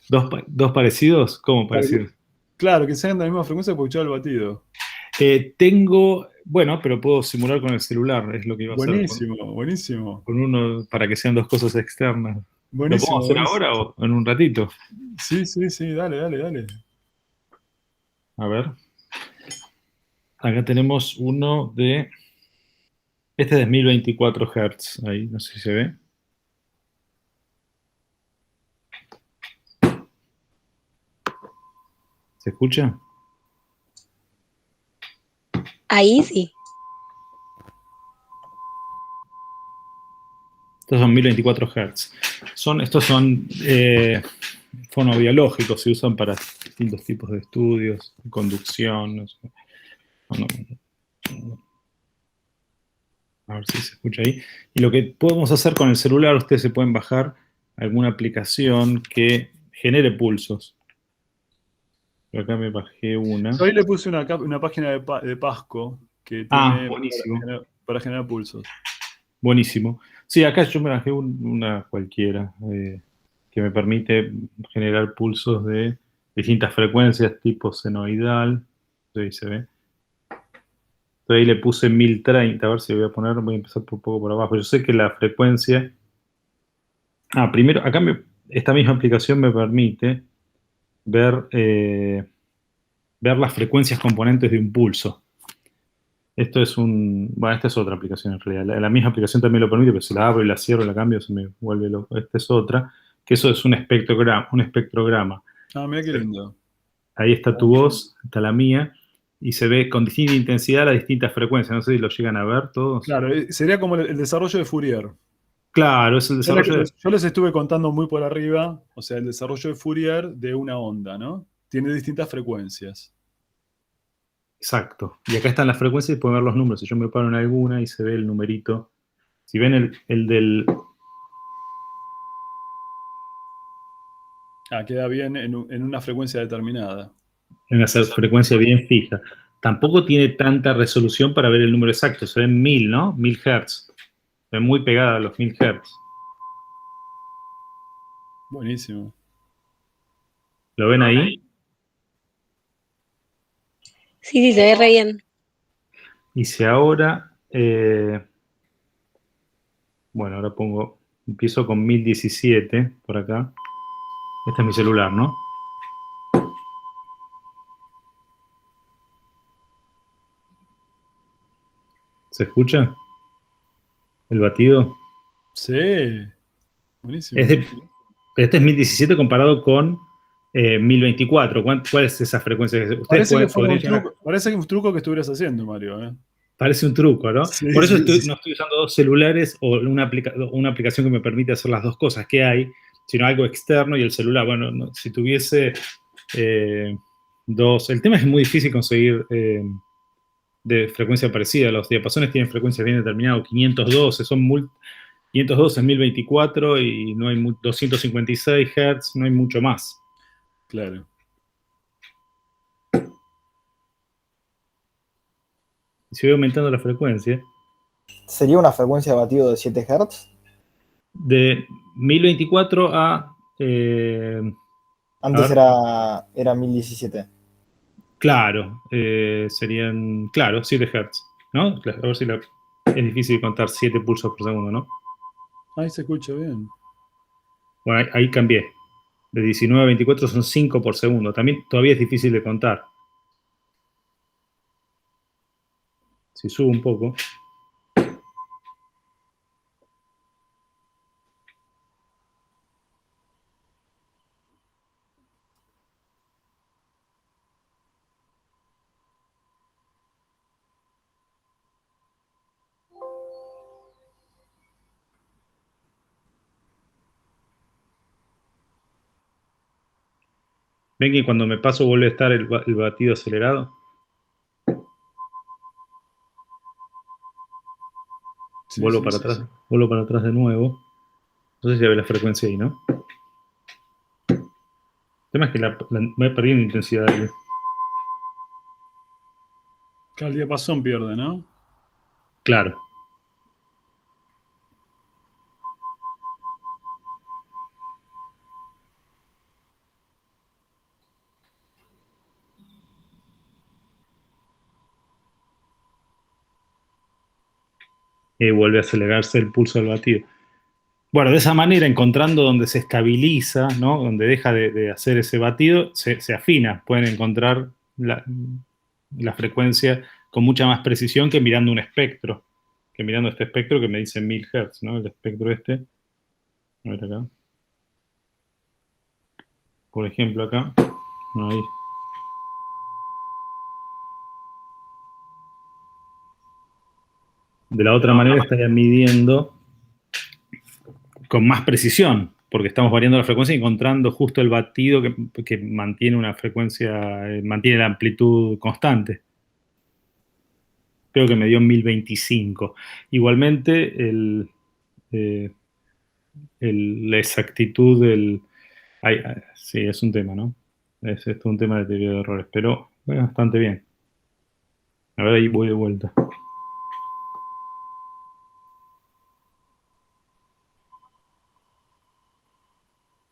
¿Dos parecidos? ¿Cómo parecidos? Claro, que sean de la misma frecuencia porque escuchaba el batido. Bueno, pero puedo simular con el celular, es lo que iba a hacer Buenísimo, buenísimo. con uno para que sean dos cosas externas. ¿Lo puedo Buenísimo, hacer buenísimo. ahora o en un ratito? Sí, sí, sí, dale, dale, dale. A ver, acá tenemos uno de... Este es de 1024 Hz, ahí, no sé si se ve. ¿Se escucha? Ahí sí. Estos son 1024 Hz. Estos son fonobiológicos, se usan para distintos tipos de estudios, conducción, no sé. No, a ver si se escucha ahí. Y lo que podemos hacer con el celular, ustedes se pueden bajar alguna aplicación que genere pulsos. Yo acá me bajé una. Yo ahí le puse una página de Pasco que Ah, tiene buenísimo. para generar pulsos. Buenísimo. Sí, acá yo me bajé una cualquiera que me permite generar pulsos de distintas frecuencias, tipo senoidal. Ahí se ve. Entonces ahí le puse 1030, a ver si voy a poner, voy a empezar por un poco por abajo. Yo sé que la frecuencia. Primero, esta misma aplicación me permite ver las frecuencias componentes de un pulso. Bueno, esta es otra aplicación en realidad. La misma aplicación también lo permite, pero si la abro y la cierro y la cambio, se me vuelve loco. Esta es otra, que eso es un espectrograma, un espectrograma. Ah, mira qué lindo. Ahí está tu voz, está la mía, y se ve con distinta intensidad las distintas frecuencias. No sé si lo llegan a ver todos. Claro, sería como el desarrollo de Fourier. Claro, es el desarrollo de... Yo les estuve contando muy por arriba, o sea, el desarrollo de Fourier de una onda, ¿no? Tiene distintas frecuencias. Exacto. Y acá están las frecuencias y pueden ver los números. Si yo me paro en alguna y se ve el numerito. Si ven el del... Ah, queda bien en una frecuencia determinada. en una frecuencia bien fija. Tampoco tiene tanta resolución para ver el número exacto. Se ven 1000, ¿no? 1000 Hz. Se ven muy pegada a los 1000 Hz. Buenísimo. ¿Lo ven ahí? Sí, sí, se ve re bien. Y si ahora... bueno, ahora empiezo con 1017 por acá. Este es mi celular, ¿no? ¿Se escucha el batido? Sí, Es buenísimo. de- este es 1017 comparado con 1024. ¿Cuál es esa frecuencia? Ustedes podrían llegar a... Parece que un truco que estuvieras haciendo, Mario, ¿eh? Parece un truco, ¿no? Sí, Por eso sí, no sí. estoy usando dos celulares o una aplicación que me permite hacer las dos cosas que hay, sino algo externo y el celular. Bueno, si tuviese eh, dos... El tema es muy difícil conseguir de frecuencia parecida. Los diapasones tienen frecuencias bien determinadas, 512, 512 es 1024 y no hay 256 Hz, no hay mucho más. Claro. Y si voy aumentando la frecuencia, ¿Sería una frecuencia de batido de 7 Hz? de 1024 a Antes ver, era 1017. claro, serían, claro, 7 Hz, ¿no? A ver si es difícil contar 7 pulsos por segundo, ¿no? Ahí se escucha bien. Bueno, ahí cambié. De 19 a 24 son 5 por segundo. También todavía es difícil de contar. Si subo un poco. ¿Ven que cuando me paso vuelve a estar el batido acelerado? Sí, sí, sí. Vuelvo para atrás de nuevo. No sé si ve la frecuencia ahí, ¿no? El tema es que me he perdido en intensidad. Cada diapasón pierde, ¿no? Claro. y vuelve a acelerarse el pulso del batido. Bueno, de esa manera, encontrando donde se estabiliza, ¿no? Donde deja de hacer ese batido, se afina. Pueden encontrar la frecuencia con mucha más precisión que mirando un espectro, que mirando este espectro que me dice 1000 Hz, ¿no? El espectro este. A ver acá. Por ejemplo, acá. Ahí. De la otra manera estaría midiendo con más precisión, porque estamos variando la frecuencia y encontrando justo el batido que mantiene una frecuencia, mantiene la amplitud constante. Creo que me dio 1025. Igualmente, eh, la exactitud del... sí, es un tema, ¿no? Es esto un tema de teoría de errores, pero bastante bien. A ver, ahí voy de vuelta.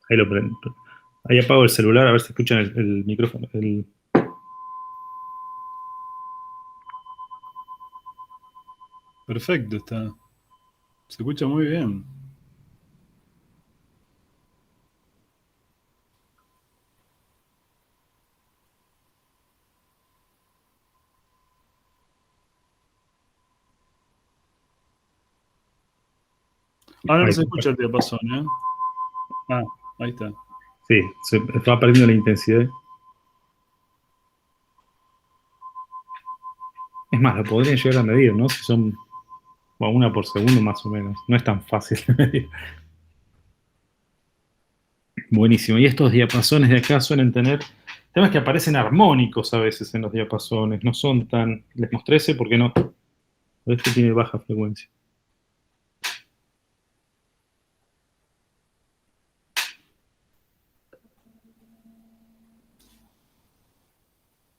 Ahí lo prendo. Ahí apago el celular a ver si escuchan el micrófono. Perfecto, está. Se escucha muy bien. Ahora no Ahí. se escucha el diapasón, ¿eh? Ah, ahí está. Sí, se va perdiendo la intensidad. Es más, lo podrían llegar a medir, ¿no? Si son bueno, una por segundo más o menos. No es tan fácil de medir. Buenísimo. Y estos diapasones de acá suelen tener temas que aparecen armónicos a veces en los diapasones. No son tan... Les mostré ese porque no... Este tiene baja frecuencia.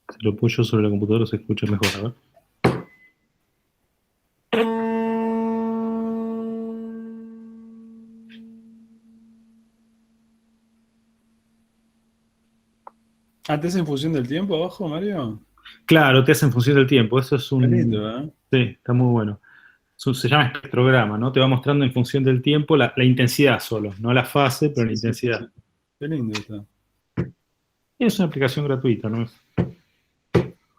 Si lo apoyo sobre la computadora se escucha mejor, a ver. Ah, ¿te hace en función del tiempo abajo, Mario? Claro, te hace en función del tiempo. Eso es Qué un... lindo, ¿eh? Sí, está muy bueno. Se llama espectrograma, ¿no? Te va mostrando en función del tiempo la intensidad solo, no la fase, pero la Sí, sí, sí, intensidad. sí. Qué lindo está. Y es una aplicación gratuita, ¿no?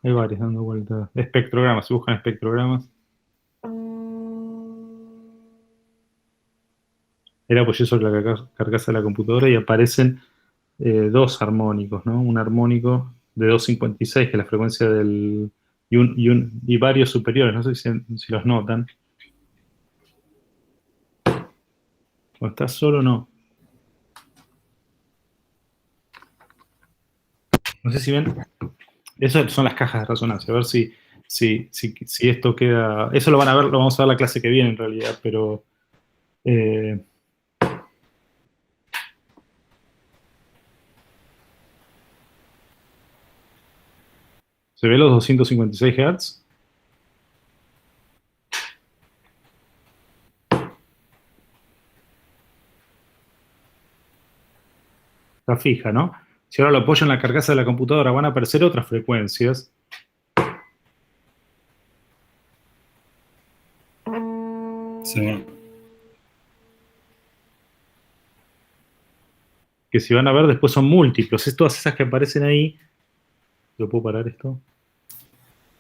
Hay varias dando vueltas. Espectrogramas, si buscan espectrogramas. Era apoyé sobre la carcasa de la computadora y aparecen dos armónicos, ¿no? Un armónico de 256, que es la frecuencia del... Y varios superiores, no sé si los notan. Cuando está solo, no. No sé si ven. Esas son las cajas de resonancia. A ver si esto queda... Eso lo van a ver, lo vamos a ver la clase que viene en realidad, pero... ¿se ve los 256 Hz? Está fija, ¿no? Si ahora lo apoyo en la carcasa de la computadora, van a aparecer otras frecuencias. Sí. Que si van a ver después son múltiplos. Es todas esas que aparecen ahí. ¿Lo puedo parar esto?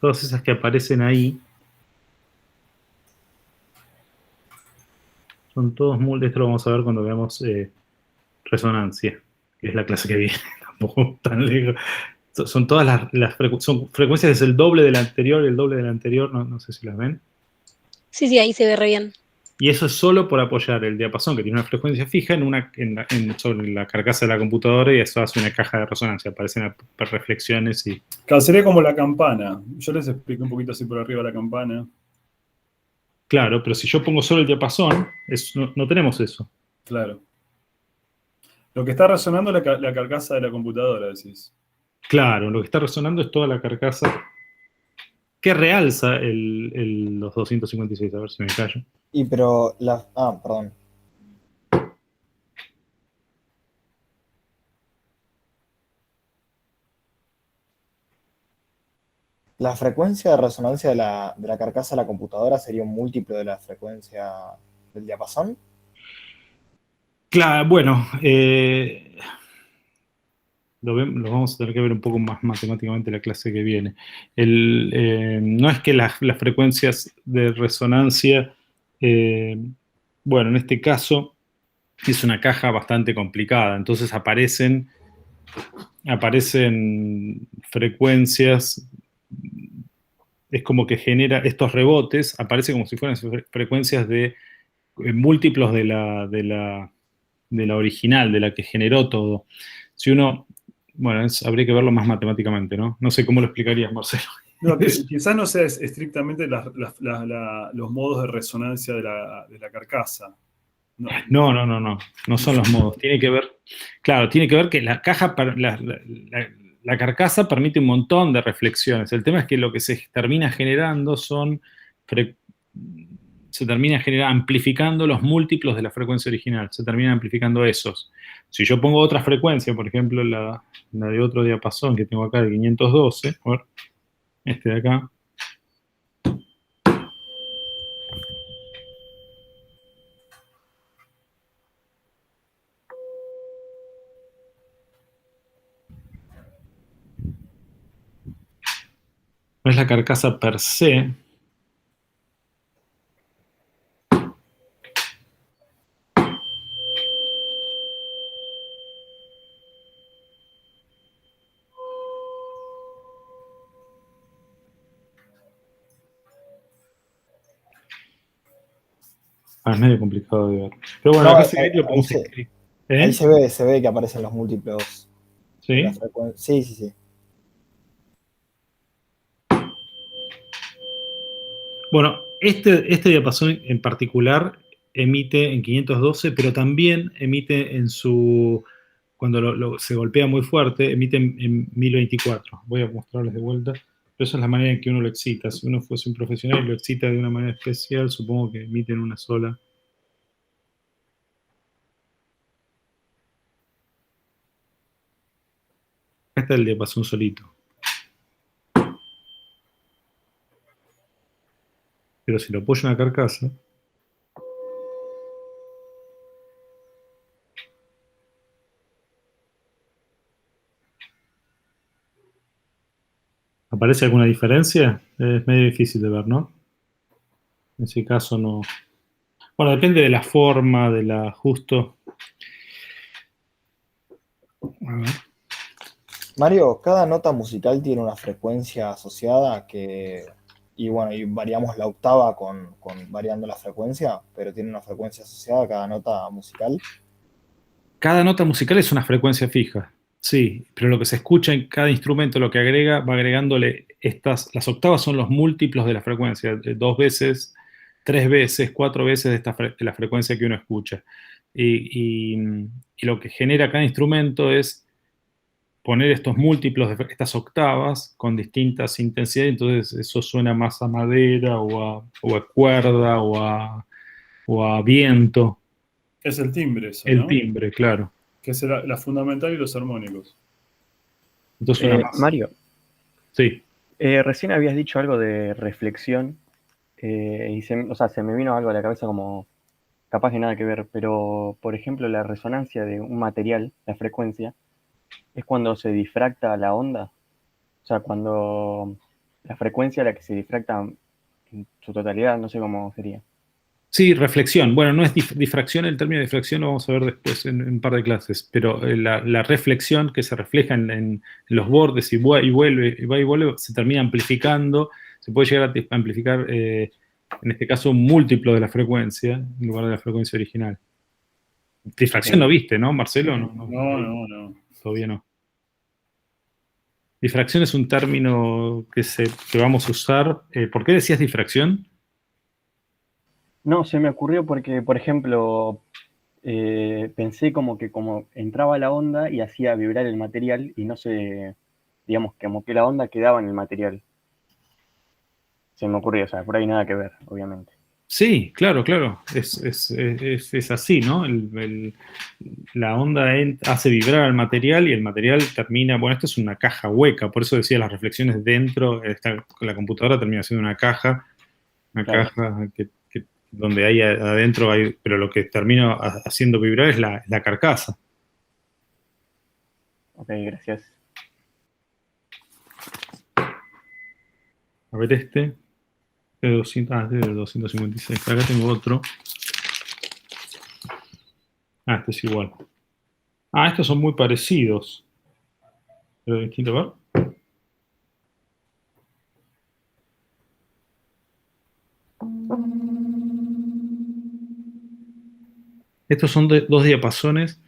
Todas esas que aparecen ahí son todos múltiplos. Esto lo vamos a ver cuando veamos resonancia, que es la clase que viene. Tampoco tan lejos. Son todas son frecuencias, es el doble del anterior, el doble del anterior, no sé si las ven. Sí, sí, ahí se ve re bien. Y eso es solo por apoyar el diapasón, que tiene una frecuencia fija, sobre la carcasa de la computadora, y eso hace una caja de resonancia. Aparecen reflexiones y... Claro, sería como la campana. Yo les expliqué un poquito así por arriba la campana. Claro, pero si yo pongo solo el diapasón, no tenemos eso. Claro. Lo que está resonando es la carcasa de la computadora, decís. Claro, lo que está resonando es toda la carcasa que realza los 256. A ver si me callo. Y pero la... Ah, perdón. La frecuencia de resonancia de la carcasa de la computadora sería un múltiplo de la frecuencia del diapasón. Claro, bueno, lo vamos a tener que ver un poco más matemáticamente la clase que viene. No es que las frecuencias de resonancia, eh, bueno, en este caso es una caja bastante complicada, entonces aparecen frecuencias, es como que genera estos rebotes, aparece como si fueran frecuencias de múltiplos de la original, de la que generó todo. Si uno, bueno, habría que verlo más matemáticamente, ¿no? No sé cómo lo explicarías, Marcelo. No, quizás no sea estrictamente los modos de resonancia de la carcasa. No, No son los modos. Tiene que ver, claro, tiene que ver que la caja, la carcasa permite un montón de reflexiones. El tema es que lo que se termina generando se termina amplificando los múltiplos de la frecuencia original, se terminan amplificando esos. Si yo pongo otra frecuencia, por ejemplo, la de otro diapasón que tengo acá, el 512, a ver, este de acá, no es la carcasa per se. Es medio complicado de ver. Pero bueno, No, acá se ve que lo podemos ahí escribir. ahí se ve que aparecen los múltiplos de la ¿Sí? frecuencia. Sí, sí, sí. Bueno, este diapasón en particular emite en 512, pero también emite cuando se golpea muy fuerte, emite en 1024. Voy a mostrarles de vuelta. Pero esa es la manera en que uno lo excita. Si uno fuese un profesional y lo excita de una manera especial, supongo que emite en una sola. Acá está el diapasón solito. Pero si lo apoyo en la carcasa, ¿aparece alguna diferencia? Es medio difícil de ver, ¿no? En ese caso no. Bueno, depende de la forma, del ajusto. A ver. Mario, cada nota musical tiene una frecuencia asociada y bueno, y variamos la octava variando la frecuencia, pero tiene una frecuencia asociada a cada nota musical. Cada nota musical es una frecuencia fija, sí, pero lo que se escucha en cada instrumento, lo que agrega, va agregándole las octavas son los múltiplos de la frecuencia, de 2 veces, 3 veces, 4 veces de la frecuencia que uno escucha. Y lo que genera cada instrumento es poner estos múltiplos de estas octavas con distintas intensidades, entonces eso suena más a madera o a cuerda o a viento. es el timbre eso, El ¿no? timbre, claro. Que es la fundamental y los armónicos. Entonces suena más. Mario, Sí. recién habías dicho algo de reflexión y o sea, se me vino algo a la cabeza como capaz que nada que ver, pero por ejemplo la resonancia de un material, la frecuencia, es cuando se difracta la onda, o sea, cuando la frecuencia a la que se difracta en su totalidad, no sé cómo sería. Sí, reflexión. Bueno, no es difracción, el término de difracción lo vamos a ver después en un par de clases, pero la reflexión que se refleja en los bordes y va y vuelve, se termina amplificando, se puede llegar a amplificar, en este caso, un múltiplo de la frecuencia en lugar de la frecuencia original. Difracción no viste, ¿no, Marcelo? No. Todavía no. Difracción es un término que vamos a usar. ¿Por qué decías difracción? No, se me ocurrió porque, por ejemplo, pensé como entraba la onda y hacía vibrar el material y no se, digamos, como que la onda quedaba en el material. Se me ocurrió, o sea, por ahí nada que ver, obviamente. Sí, claro, claro. Es así, ¿no? La onda hace vibrar al material y el material termina. Bueno, esto es una caja hueca, por eso decía las reflexiones dentro. La computadora termina siendo una Claro. caja donde hay adentro hay. Pero lo que termina haciendo vibrar es la carcasa. Ok, gracias. A ver este. De 200, este de 256. Acá tengo otro. Este es igual. Estos son muy parecidos. Pero distinto, a ver. Estos son dos diapasones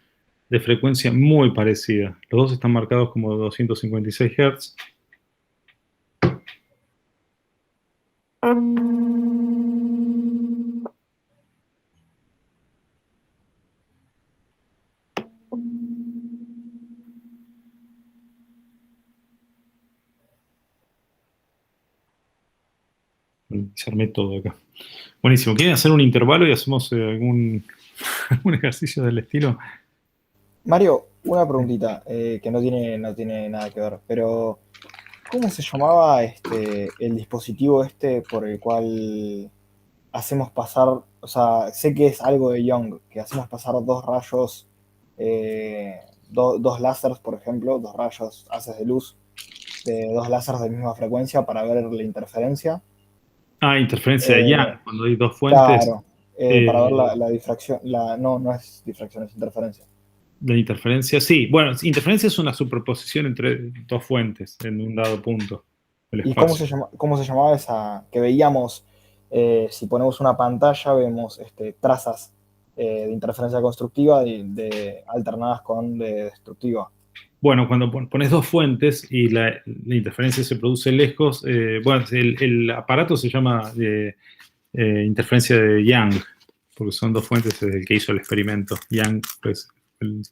de frecuencia muy parecida. Los dos están marcados como 256 Hz. Se armé todo acá. Buenísimo. ¿Quieren hacer un intervalo y hacemos algún ejercicio del estilo? Mario, una preguntita que no tiene nada que ver, pero ¿cómo se llamaba el dispositivo por el cual hacemos pasar, o sea, sé que es algo de Young, que hacemos pasar dos rayos, dos láseres, por ejemplo, dos rayos, haces de luz, de dos láseres de misma frecuencia para ver la interferencia? Interferencia de Eh, Young, cuando hay dos fuentes. claro, para ver eh, la difracción, no es difracción, es interferencia. la interferencia, sí. Bueno, interferencia es una superposición entre dos fuentes en un dado punto del ¿Y espacio. cómo se llamaba esa que veíamos? Si ponemos una pantalla, vemos trazas de interferencia constructiva alternadas con de destructiva. Bueno, cuando pones dos fuentes y la interferencia se produce lejos, bueno, el aparato se llama interferencia de Young, porque son dos fuentes desde el que hizo el experimento. Young es el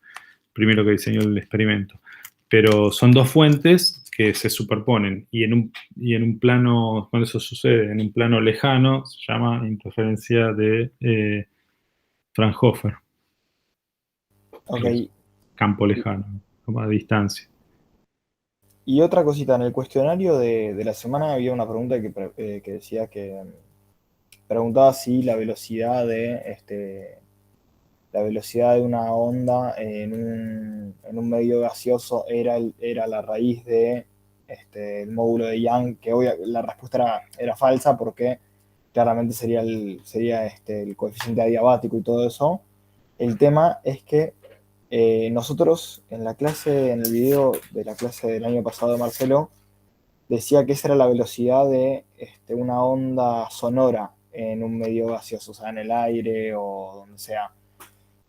primero que diseñó el experimento. Pero son dos fuentes que se superponen y en un plano, cuando eso sucede, en un plano lejano, se llama interferencia de Fraunhofer, Ok, que es campo lejano, como a distancia. y otra cosita, en el cuestionario de la semana había una pregunta que decía que preguntaba si la velocidad de una onda en un medio gaseoso era la raíz de el módulo de Young, que la respuesta era falsa porque claramente sería el coeficiente adiabático y todo eso. El tema es que nosotros en en el video de la clase del año pasado de Marcelo, decía que esa era la velocidad de una onda sonora en un medio gaseoso, o sea, en el aire o donde sea.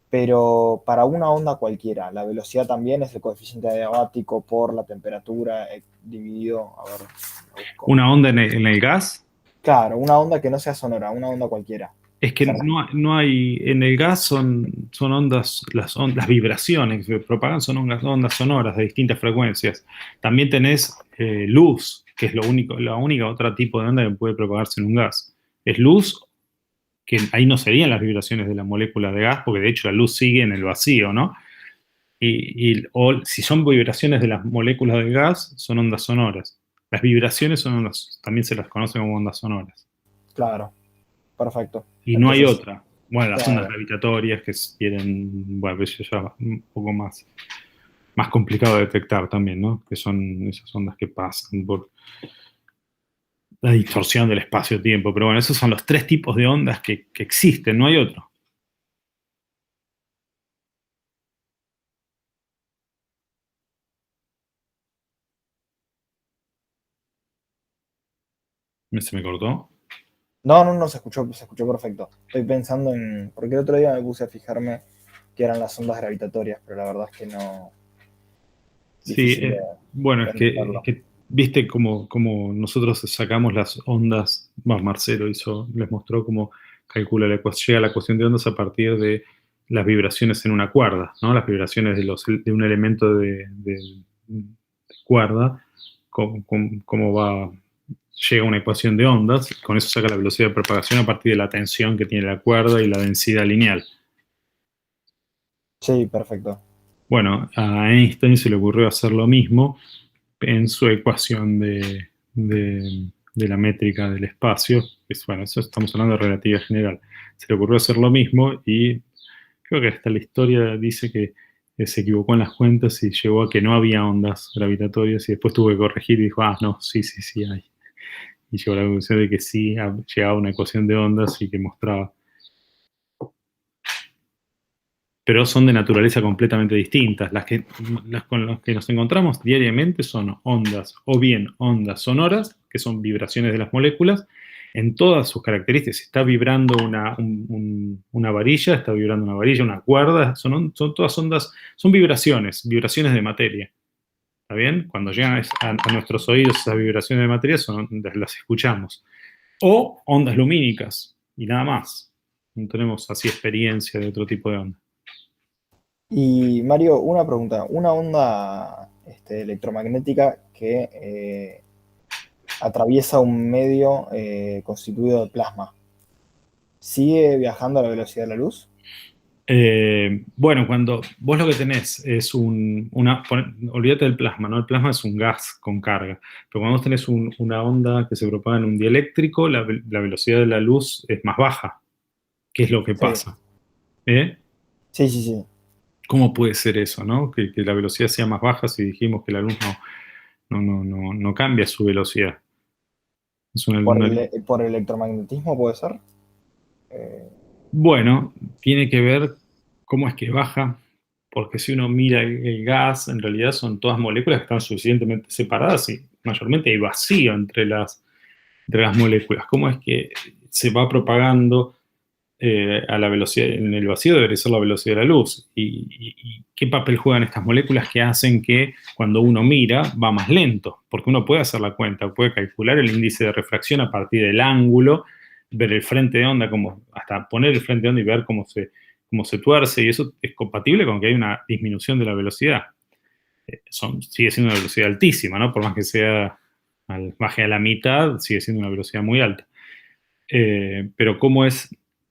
Pero para una onda cualquiera, la velocidad también es el coeficiente adiabático por la temperatura dividido, a ver, lo busco. Una onda en el gas. Claro, una onda que no sea sonora, una onda cualquiera. Es que no hay, en el gas son ondas, las vibraciones que se propagan son ondas sonoras de distintas frecuencias. También tenés luz, que es la única otra tipo de onda que puede propagarse en un gas. Es luz, que ahí no serían las vibraciones de la molécula de gas, porque de hecho la luz sigue en el vacío, ¿no? O si son vibraciones de las moléculas de gas, son ondas sonoras. Las vibraciones son ondas, también se las conoce como ondas sonoras. Claro, perfecto. Y no hay Entonces, otra. Bueno, las ondas claro, gravitatorias que tienen, bueno, eso ya un poco más complicado de detectar también, ¿no? Que son esas ondas que pasan por la distorsión del espacio-tiempo. Pero bueno, esos son los tres tipos de ondas que existen, no hay otro. ¿Se me cortó? no, se escuchó perfecto. Estoy pensando porque el otro día me puse a fijarme que eran las ondas gravitatorias, pero la verdad es que no, Sí, difícil bueno, de es entenderlo. que viste como nosotros sacamos las ondas, bueno, Marcelo les mostró cómo llega la ecuación de ondas a partir de las vibraciones en una cuerda, ¿no? Las vibraciones de un elemento de cuerda, cómo va llega a una ecuación de ondas, con eso saca la velocidad de propagación a partir de la tensión que tiene la cuerda y la densidad lineal. Sí, perfecto. Bueno, a Einstein se le ocurrió hacer lo mismo en su ecuación de la métrica del espacio. Bueno, eso estamos hablando de relatividad general. Se le ocurrió hacer lo mismo y creo que hasta la historia dice que se equivocó en las cuentas y llegó a que no había ondas gravitatorias y después tuvo que corregir y dijo, no, sí hay. Y llegó a la conclusión de que sí llegaba una ecuación de ondas y que mostraba. Pero son de naturaleza completamente distintas. Las con las que nos encontramos diariamente son ondas, o bien ondas sonoras, que son vibraciones de las moléculas, en todas sus características. Si está vibrando una varilla, está vibrando una varilla, una cuerda, son todas ondas, son vibraciones de materia. ¿Está bien? Cuando llegan a nuestros oídos esas vibraciones de materia, las escuchamos. O ondas lumínicas, y nada más. No tenemos así experiencia de otro tipo de onda. Y Mario, una pregunta. Una onda electromagnética que atraviesa un medio constituido de plasma, ¿sigue viajando a la velocidad de la luz? Bueno, cuando vos lo que tenés es olvídate del plasma, ¿no? El plasma es un gas con carga, pero cuando vos tenés una onda que se propaga en un dieléctrico, la velocidad de la luz es más baja. ¿Qué es lo que Sí. pasa? ¿Eh? Sí. ¿Cómo puede ser eso, no? Que la velocidad sea más baja si dijimos que la luz no cambia su velocidad. Es ¿Por electromagnetismo puede ser? Bueno, tiene que ver cómo es que baja, porque si uno mira el gas, en realidad son todas moléculas que están suficientemente separadas y mayormente hay vacío entre las moléculas. ¿Cómo es que se va propagando a la velocidad? En el vacío debería ser la velocidad de la luz. ¿Y qué papel juegan estas moléculas que hacen que cuando uno mira va más lento? Porque uno puede hacer la cuenta, puede calcular el índice de refracción a partir del ángulo, ver el frente de onda, hasta poner el frente de onda y ver cómo se tuerce, y eso es compatible con que hay una disminución de la velocidad. Sigue siendo una velocidad altísima, ¿no? Por más que baje a la mitad, sigue siendo una velocidad muy alta.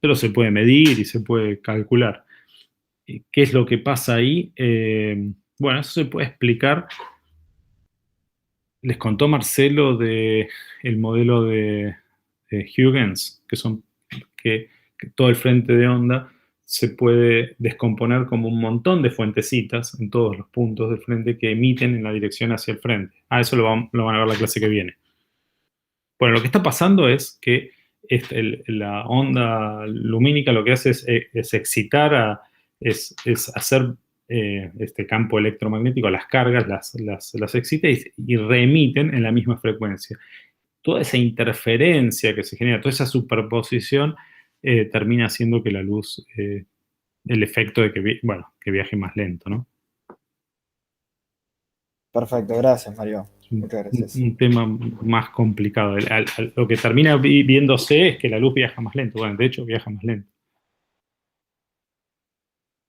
Pero se puede medir y se puede calcular. ¿Qué es lo que pasa ahí? Bueno, eso se puede explicar. Les contó Marcelo del modelo de Huygens, que todo el frente de onda se puede descomponer como un montón de fuentecitas en todos los puntos del frente que emiten en la dirección hacia el frente. Eso lo van a ver la clase que viene. Bueno, lo que está pasando es que la onda lumínica lo que hace es excitar, es hacer este campo electromagnético, las cargas las excita y reemiten en la misma frecuencia. Toda esa interferencia que se genera, toda esa superposición, termina haciendo que la luz, el efecto de que viaje más lento, ¿no? Perfecto, gracias Mario. Muchas gracias. Un tema más complicado. Lo que termina viéndose es que la luz viaja más lento. Bueno, de hecho, viaja más lento.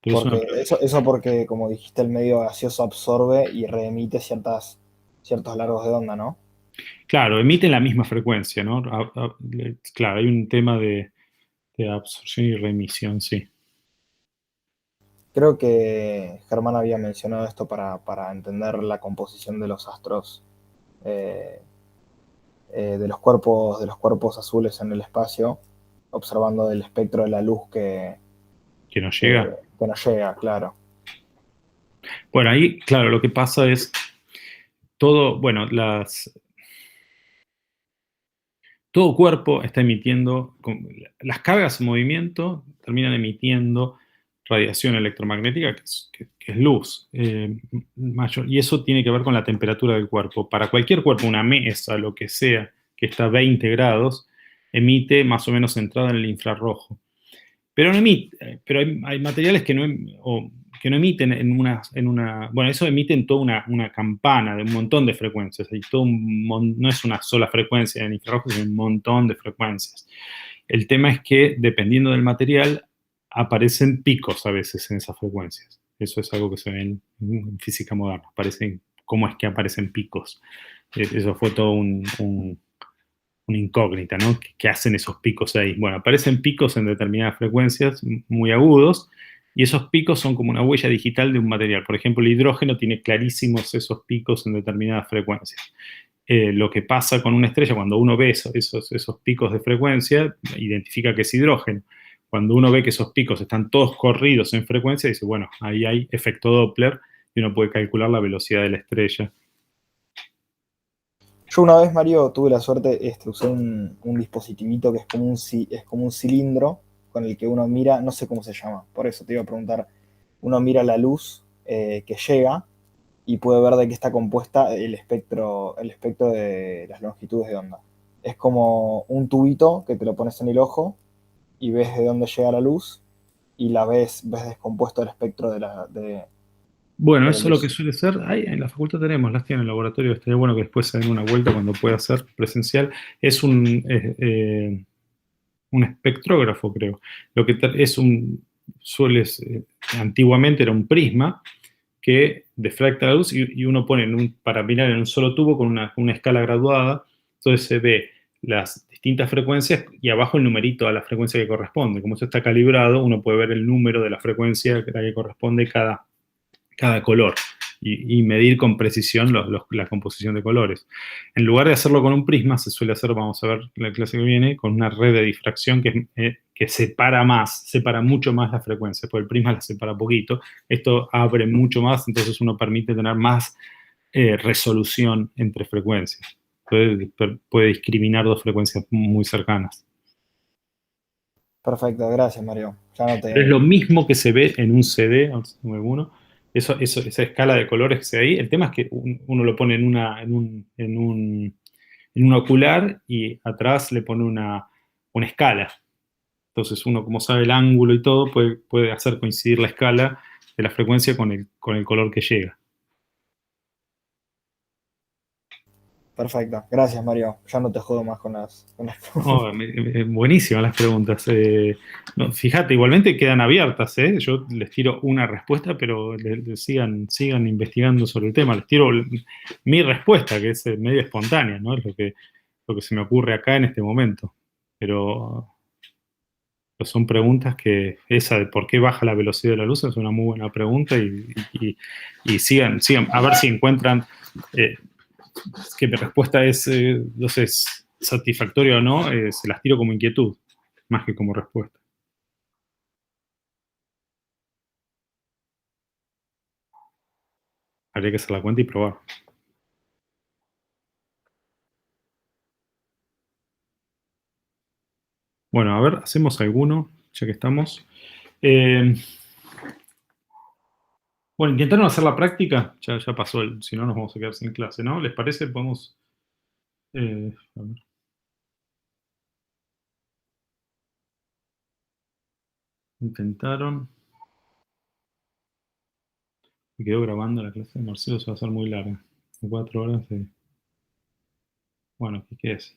Porque eso porque, como dijiste, el medio gaseoso absorbe y reemite ciertos largos de onda, ¿no? Claro, emiten la misma frecuencia, ¿no? Claro, hay un tema de absorción y remisión, sí. Creo que Germán había mencionado esto para entender la composición de los astros, de los cuerpos azules en el espacio, observando el espectro de la luz que nos llega. Que nos llega, claro. Bueno, ahí, claro, lo que pasa es todo cuerpo está emitiendo, las cargas en movimiento terminan emitiendo radiación electromagnética, que es luz. Y eso tiene que ver con la temperatura del cuerpo. Para cualquier cuerpo, una mesa, lo que sea, que está a 20 grados, emite más o menos entrada en el infrarrojo. Pero hay materiales que no emiten bueno, eso emiten toda una campana de un montón de frecuencias. No es una sola frecuencia en infrarrojo, sino un montón de frecuencias. El tema es que, dependiendo del material, aparecen picos a veces en esas frecuencias. Eso es algo que se ve en física moderna. Cómo es que aparecen picos. Eso fue todo una incógnita, ¿no? ¿Qué hacen esos picos ahí? Bueno, aparecen picos en determinadas frecuencias muy agudos, y esos picos son como una huella digital de un material. Por ejemplo, el hidrógeno tiene clarísimos esos picos en determinadas frecuencias. Lo que pasa con una estrella, cuando uno ve esos picos de frecuencia, identifica que es hidrógeno. Cuando uno ve que esos picos están todos corridos en frecuencia, dice, bueno, ahí hay efecto Doppler, y uno puede calcular la velocidad de la estrella. Yo una vez, Mario, tuve la suerte, usé un dispositivito que es como un cilindro con el que uno mira, no sé cómo se llama, por eso te iba a preguntar, uno mira la luz que llega y puede ver de qué está compuesta el espectro de las longitudes de onda. Es como un tubito que te lo pones en el ojo y ves de dónde llega la luz y ves descompuesto el espectro Bueno, de la eso es lo que luz. suele ser. Ahí en la facultad tenemos, las tienen en el laboratorio. Estaría bueno que después se den una vuelta cuando pueda ser presencial. Es un espectrógrafo, creo. Lo que es antiguamente era un prisma que defracta la luz y uno pone para mirar en un solo tubo con una escala graduada. Entonces se ve las distintas frecuencias y abajo el numerito a la frecuencia que corresponde. Como eso está calibrado, uno puede ver el número de la frecuencia a la que corresponde cada color y medir con precisión la composición de colores. En lugar de hacerlo con un prisma, se suele hacer, vamos a ver la clase que viene, con una red de difracción que separa mucho más la frecuencia, porque el prisma la separa poquito. Esto abre mucho más, entonces uno permite tener más resolución entre frecuencias. Puede discriminar dos frecuencias muy cercanas. Perfecto, gracias, Mario. Ya no Pero es te... lo mismo que se ve en un CD, alguno. Esa escala de colores que se ve ahí. El tema es que uno lo pone en un ocular y atrás le pone una escala. Entonces uno, como sabe el ángulo y todo, puede hacer coincidir la escala de la frecuencia con el color que llega. Perfecto, gracias, Mario. Ya no te jodo más con las... Oh, buenísimas las preguntas. No, fíjate, igualmente quedan abiertas, ¿eh? Yo les tiro una respuesta, pero sigan investigando sobre el tema. Les tiro mi respuesta, que es medio espontánea, ¿no? Es lo que se me ocurre acá en este momento. Pero son preguntas esa de por qué baja la velocidad de la luz es una muy buena pregunta y sigan, a ver si encuentran que mi respuesta es, no sé, es satisfactoria o no, se las tiro como inquietud, más que como respuesta. Habría que hacer la cuenta y probar. Bueno, a ver, hacemos alguno, ya que estamos. Bueno, intentaron hacer la práctica, ya pasó, si no nos vamos a quedar sin clase, ¿no? ¿Les parece? Podemos... a ver. Intentaron. Me quedó grabando la clase de Marcelo, se va a hacer muy larga. De 4 horas de... Bueno, ¿qué es?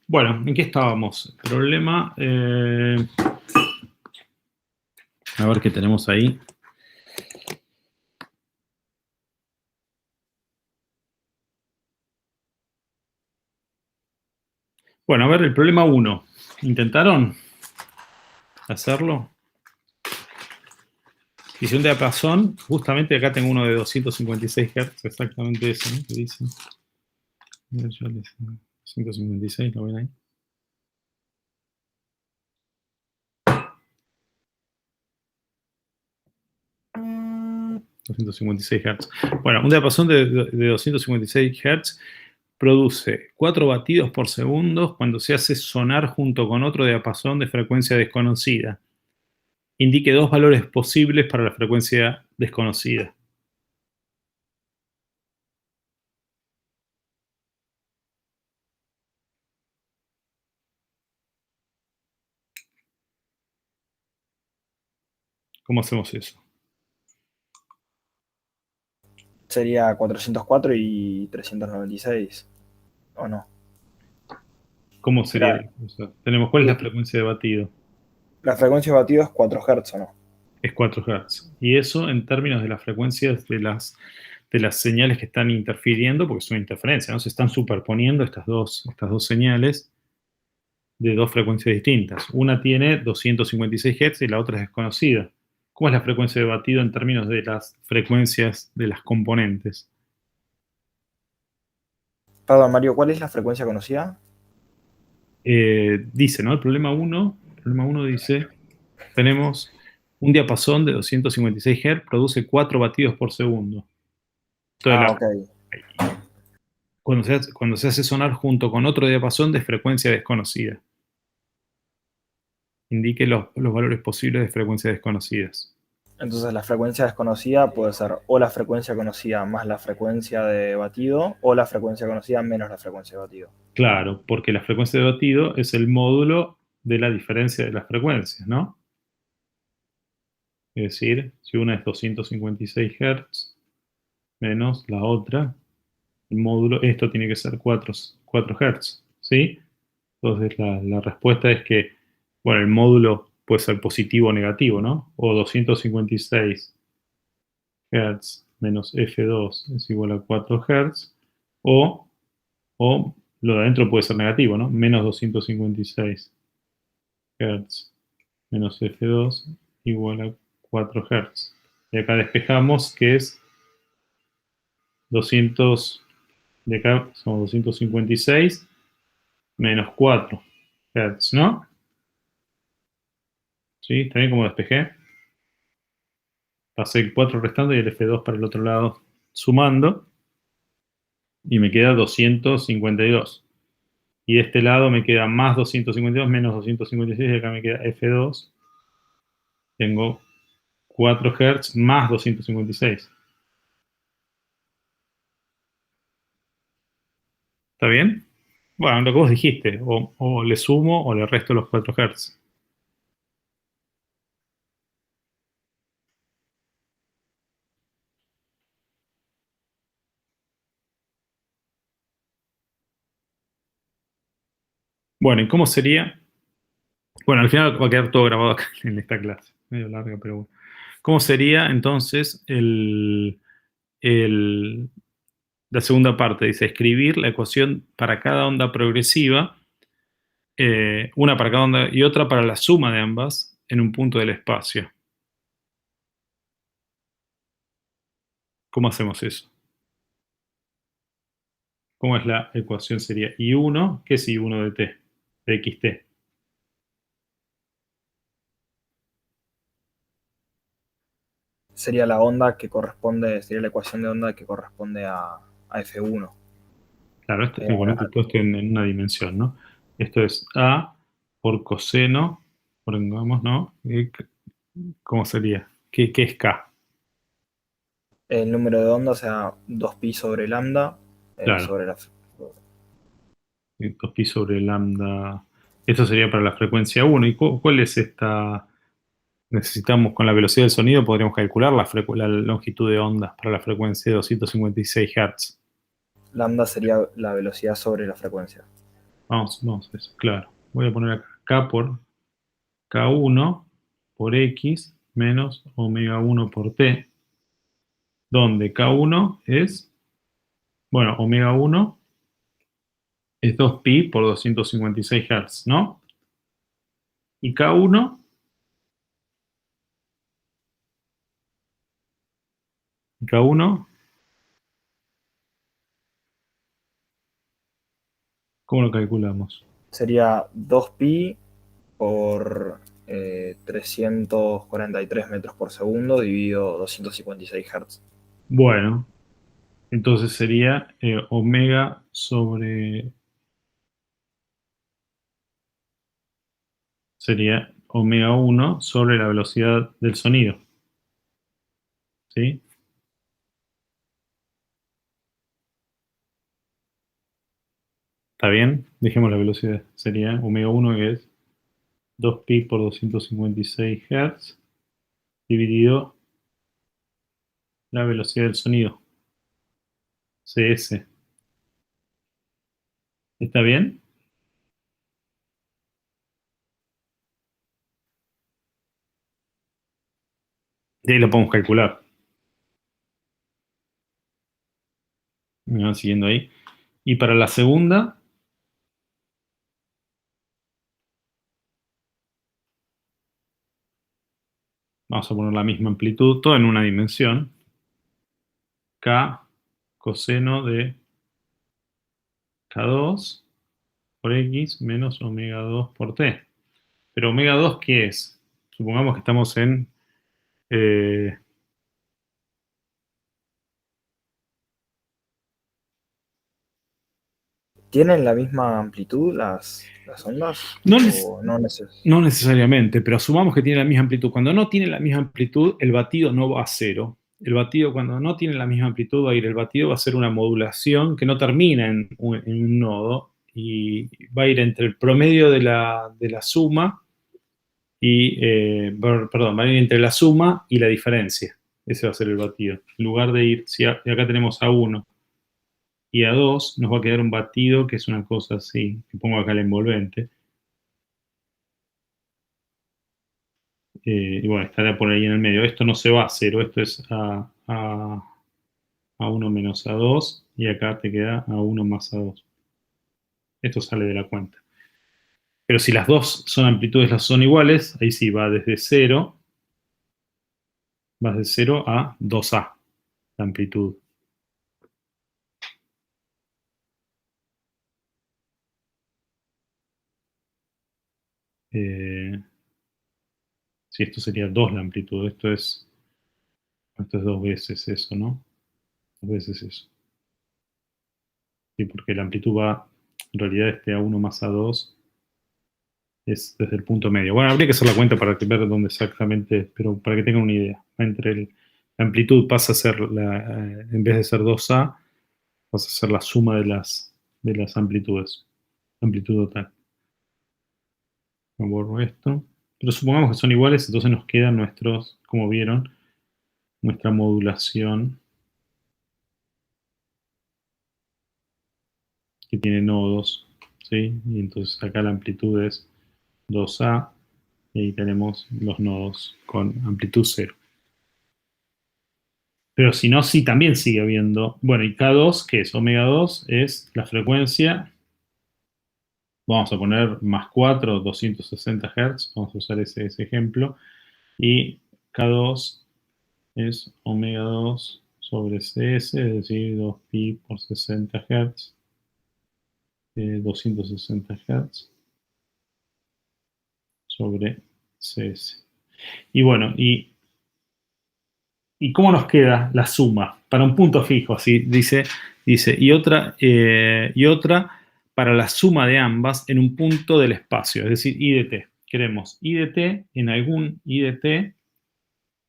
Bueno, ¿en qué estábamos? Problema... a ver qué tenemos ahí. Bueno, a ver, el problema 1. ¿Intentaron hacerlo? Dice un diapasón, justamente acá tengo uno de 256 Hz, exactamente eso, ¿no? Que dice. 256, ¿lo ven ahí? Hz. Bueno, un diapasón de 256 Hz produce 4 batidos por segundo cuando se hace sonar junto con otro diapasón de frecuencia desconocida. Indique 2 valores posibles para la frecuencia desconocida. ¿Cómo hacemos eso? Sería 404 y 396, ¿o no? ¿Cómo sería La, la cosa? Tenemos, ¿cuál es la frecuencia de batido? la frecuencia de batido es 4 Hz, ¿o no? Es 4 Hz. Y eso en términos de las frecuencias de las señales que están interfiriendo, porque es una interferencia, ¿no? Se están superponiendo estas dos señales de dos frecuencias distintas. Una tiene 256 Hz y la otra es desconocida. ¿Cómo es la frecuencia de batido en términos de las frecuencias de las componentes? Perdón, Mario, ¿cuál es la frecuencia conocida? Dice, ¿no? El problema uno dice, tenemos un diapasón de 256 Hz, produce 4 batidos por segundo. Entonces, Ah, ok. cuando se hace sonar junto con otro diapasón de frecuencia desconocida. Indique los valores posibles de frecuencias desconocidas. Entonces la frecuencia desconocida puede ser o la frecuencia conocida más la frecuencia de batido o la frecuencia conocida menos la frecuencia de batido. Claro, porque la frecuencia de batido es el módulo de la diferencia de las frecuencias, ¿no? Es decir, si una es 256 Hz menos la otra, el módulo, esto tiene que ser 4 Hz, ¿sí? Entonces la respuesta es que, bueno, el módulo puede ser positivo o negativo, ¿no? O 256 Hz menos F2 es igual a 4 Hz, o, o lo de adentro puede ser negativo, ¿no? Menos 256 Hz menos F2 igual a 4 Hz. Y acá despejamos que es 200, de acá son 256 menos 4 Hz, ¿no? ¿Sí? ¿Está bien como despejé? Pasé el 4 restando y el F2 para el otro lado sumando. Y me queda 252. Y de este lado me queda más 252 menos 256. Y acá me queda F2. Tengo 4 Hz más 256. ¿Está bien? Bueno, lo que vos dijiste. O le sumo o le resto los 4 Hz. Bueno, ¿y cómo sería? Bueno, al final va a quedar todo grabado acá en esta clase. Medio larga, pero bueno. ¿Cómo sería entonces el- la segunda parte? Dice, escribir la ecuación para cada onda progresiva, una para cada onda y otra para la suma de ambas en un punto del espacio. ¿Cómo hacemos eso? ¿Cómo es la ecuación? Sería I1, ¿qué es I1 de t? De xt. Sería la onda que corresponde, sería la ecuación de onda que corresponde a F1. Claro, esto es igualmente todo esto en una dimensión, ¿no? Esto es A por coseno, pongamos, ¿no? ¿Cómo sería? ¿Qué es K? El número de onda, o sea, 2pi sobre lambda Claro, sobre la... 2pi sobre lambda. Esto sería para la frecuencia 1. ¿Y cuál es esta? Necesitamos, con la velocidad del sonido, podríamos calcular la longitud de ondas para la frecuencia de 256 Hz. Lambda sería la velocidad sobre la frecuencia. Vamos a eso, claro. Voy a poner acá K por K1 por X menos omega 1 por T, donde K1 es, bueno, omega 1 es 2pi por 256 Hz, ¿no? Y K1, ¿cómo lo calculamos? Sería 2pi por 343 metros por segundo dividido 256 Hz. Bueno, entonces sería omega sobre, sería omega 1 sobre la velocidad del sonido, ¿sí? ¿Está bien? Dejemos la velocidad. Sería omega 1 que es 2pi por 256 Hz dividido la velocidad del sonido. CS. ¿Está bien? De ahí lo podemos calcular. Me van siguiendo ahí. Y para la segunda, vamos a poner la misma amplitud, todo en una dimensión. K coseno de K2 por X menos omega 2 por T. Pero omega 2, ¿qué es? Supongamos que estamos en... ¿Tienen la misma amplitud las ondas? No, ¿O no no necesariamente, pero asumamos que tiene la misma amplitud. Cuando no tiene la misma amplitud, el batido no va a cero. El batido, cuando no tiene la misma amplitud, va a ir. El batido va a ser una modulación que no termina en un nodo y va a ir entre el promedio de la suma y, perdón, va a ir entre la suma y la diferencia. Ese va a ser el batido. En lugar de ir, si acá tenemos A1 y A2, nos va a quedar un batido que es una cosa así, que pongo acá el envolvente. Y bueno, estará por ahí en el medio. Esto no se va a cero, esto es A1 menos A2, y acá te queda A1 más A2. Esto sale de la cuenta. Pero si las dos son iguales, ahí sí va desde 0, a 2A, la amplitud. Sí, esto sería 2 la amplitud. Esto es 2 veces eso, ¿no? 2 veces eso. Sí, porque la amplitud va, en realidad este A1 más A2 es desde el punto medio. Bueno, habría que hacer la cuenta para ver dónde exactamente, pero para que tengan una idea. La amplitud pasa a ser, en vez de ser 2A, pasa a ser la suma de las amplitudes. Amplitud total. Me borro esto. Pero supongamos que son iguales, entonces nos quedan nuestros, como vieron, nuestra modulación que tiene nodos, ¿sí? Y entonces acá la amplitud es 2A, y ahí tenemos los nodos con amplitud 0. Pero si no, sí, también sigue habiendo. Bueno, y K2, que es omega 2, es la frecuencia. Vamos a poner más 4, 260 Hz. Vamos a usar ese ejemplo. Y K2 es omega 2 sobre CS, es decir, 2pi por 60 Hz. 260 Hz sobre CS. Y bueno, ¿y cómo nos queda la suma? Para un punto fijo, así dice, y otra para la suma de ambas en un punto del espacio, es decir, I de t. Queremos I de t, en algún I de t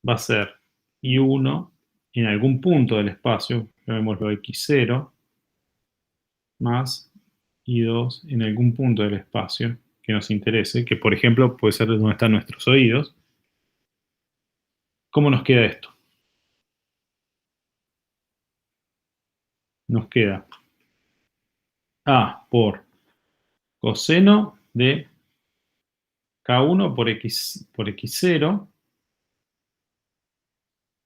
va a ser I1 en algún punto del espacio, llamémoslo X0, más I2 en algún punto del espacio que nos interese, que por ejemplo puede ser donde están nuestros oídos. ¿Cómo nos queda esto? Nos queda A por coseno de K1 por X0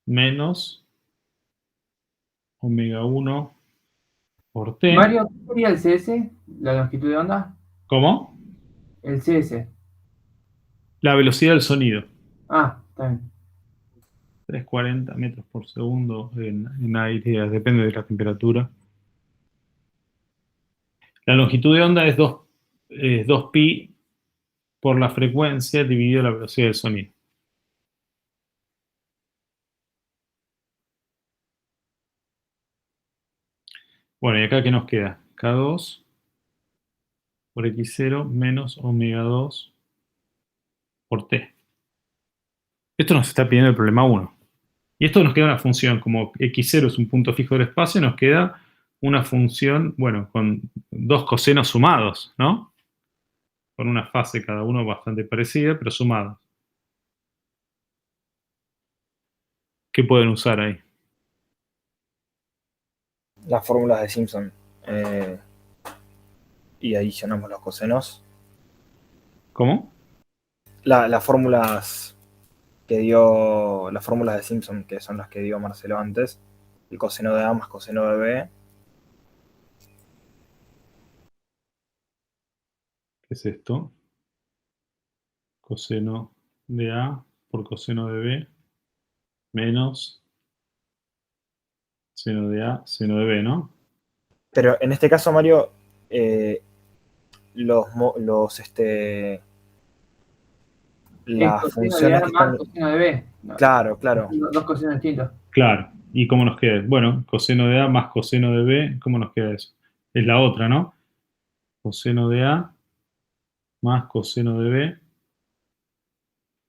menos omega 1 por T. Mario, ¿qué sería el CS? ¿La longitud de onda? ¿Cómo? El CS. La velocidad del sonido. Ah, está bien. 340 metros por segundo en aire, depende de la temperatura. La longitud de onda es 2pi por la frecuencia dividido la velocidad del sonido. Bueno, y acá ¿qué nos queda? K2 por X0 menos omega 2 por T. Esto nos está pidiendo el problema 1. Y esto nos queda una función, como X0 es un punto fijo del espacio, nos queda una función, bueno, con dos cosenos sumados, ¿no? Con una fase cada uno bastante parecida, pero sumados. ¿Qué pueden usar ahí? Las fórmulas de Simpson. Y adicionamos los cosenos. ¿Cómo? Las fórmulas que dio, las fórmulas de Simpson, que son las que dio Marcelo antes. El coseno de A más coseno de B. ¿Qué es esto? Coseno de A por coseno de B menos seno de A, seno de B, ¿no? Pero en este caso, Mario, las Es coseno de funciones A que más están... coseno de B. No, Claro, claro. dos cosenos distintos. Claro. ¿Y cómo nos queda? Bueno, coseno de A más coseno de B, ¿cómo nos queda eso? Es la otra, ¿no? Coseno de A más coseno de B.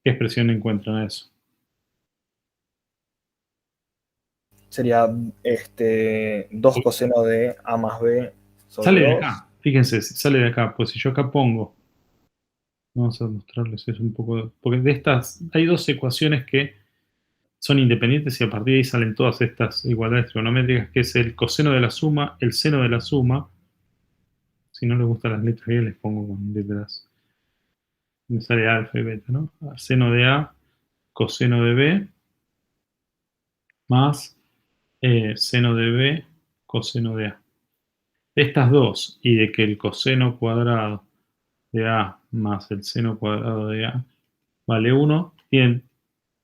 ¿Qué expresión encuentran a eso? Sería 2 coseno de A más B sobre Sale de 2. acá. Fíjense, sale de acá. Pues si yo acá pongo, vamos a mostrarles eso un poco, porque de estas hay dos ecuaciones que son independientes y a partir de ahí salen todas estas igualdades trigonométricas, que es el coseno de la suma, el seno de la suma. Si no les gustan las letras les pongo con letras. Me sale alfa y beta, ¿no? Seno de A, coseno de B, más seno de B, coseno de A. Estas dos, y de que el coseno cuadrado de A más el seno cuadrado de A vale 1, bien,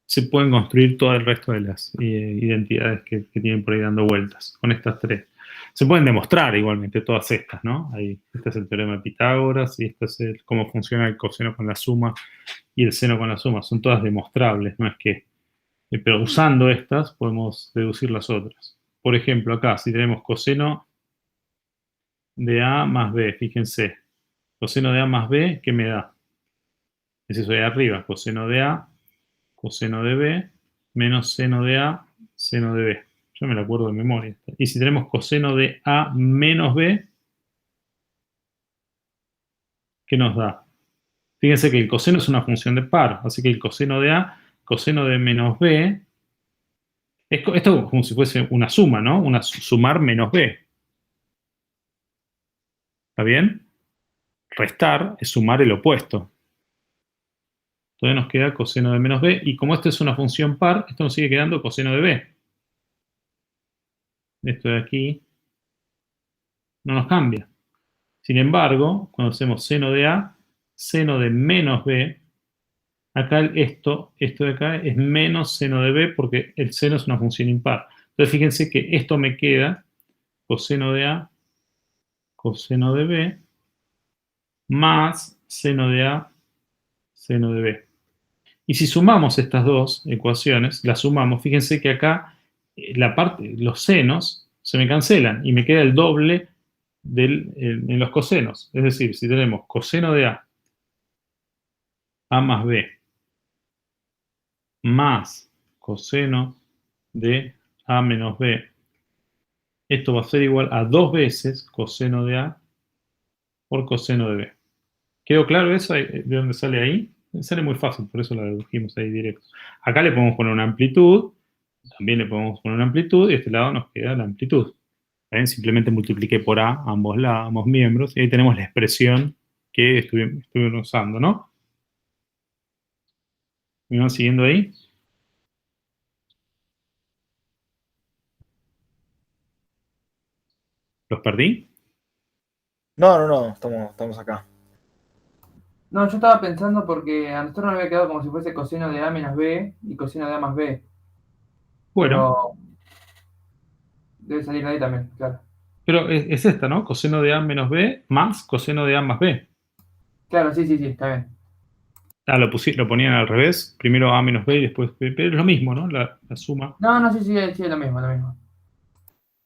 se pueden construir todo el resto de las identidades que tienen por ahí dando vueltas, con estas tres. Se pueden demostrar igualmente todas estas, ¿no? Ahí, este es el teorema de Pitágoras y este es cómo funciona el coseno con la suma y el seno con la suma. Son todas demostrables, no es que... pero usando estas podemos deducir las otras. Por ejemplo, acá, si tenemos coseno de A más B, fíjense, coseno de A más B, ¿qué me da? Es eso de arriba, coseno de A, coseno de B, menos seno de A, seno de B. Yo me lo acuerdo de memoria. Y si tenemos coseno de A menos B, ¿qué nos da? Fíjense que el coseno es una función de par, así que el coseno de A, coseno de menos B, esto es como si fuese una suma, ¿no? Una sumar menos B. ¿Está bien? Restar es sumar el opuesto. Entonces nos queda coseno de menos B, y como esto es una función par, esto nos sigue quedando coseno de B. Esto de aquí no nos cambia. Sin embargo, cuando hacemos seno de A, seno de menos B, acá esto de acá es menos seno de B porque el seno es una función impar. Entonces fíjense que esto me queda coseno de A, coseno de B, más seno de A, seno de B. Y si sumamos estas dos ecuaciones, las sumamos, fíjense que acá los senos se me cancelan y me queda el doble en los cosenos. Es decir, si tenemos coseno de A más B, más coseno de A menos B, esto va a ser igual a 2 veces coseno de A por coseno de B. ¿Quedó claro eso? ¿De dónde sale ahí? Sale muy fácil, por eso lo dedujimos ahí directo. Acá le podemos poner una amplitud, también le podemos poner una amplitud, y de este lado nos queda la amplitud. ¿Ven? Simplemente multipliqué por A ambos miembros, y ahí tenemos la expresión que estuvimos usando, ¿no? ¿Me van siguiendo ahí? ¿Los perdí? No, estamos acá. No, yo estaba pensando porque a nosotros nos había quedado como si fuese coseno de A menos B y coseno de A más B. Bueno, Pero debe salir de ahí también, claro. pero es esta, ¿no? Coseno de A menos B más coseno de A más B. Claro, sí, está bien. Ah, lo ponían al revés. Primero A menos B y después B. Pero es lo mismo, ¿no? La suma. No, sí, es lo mismo, lo mismo.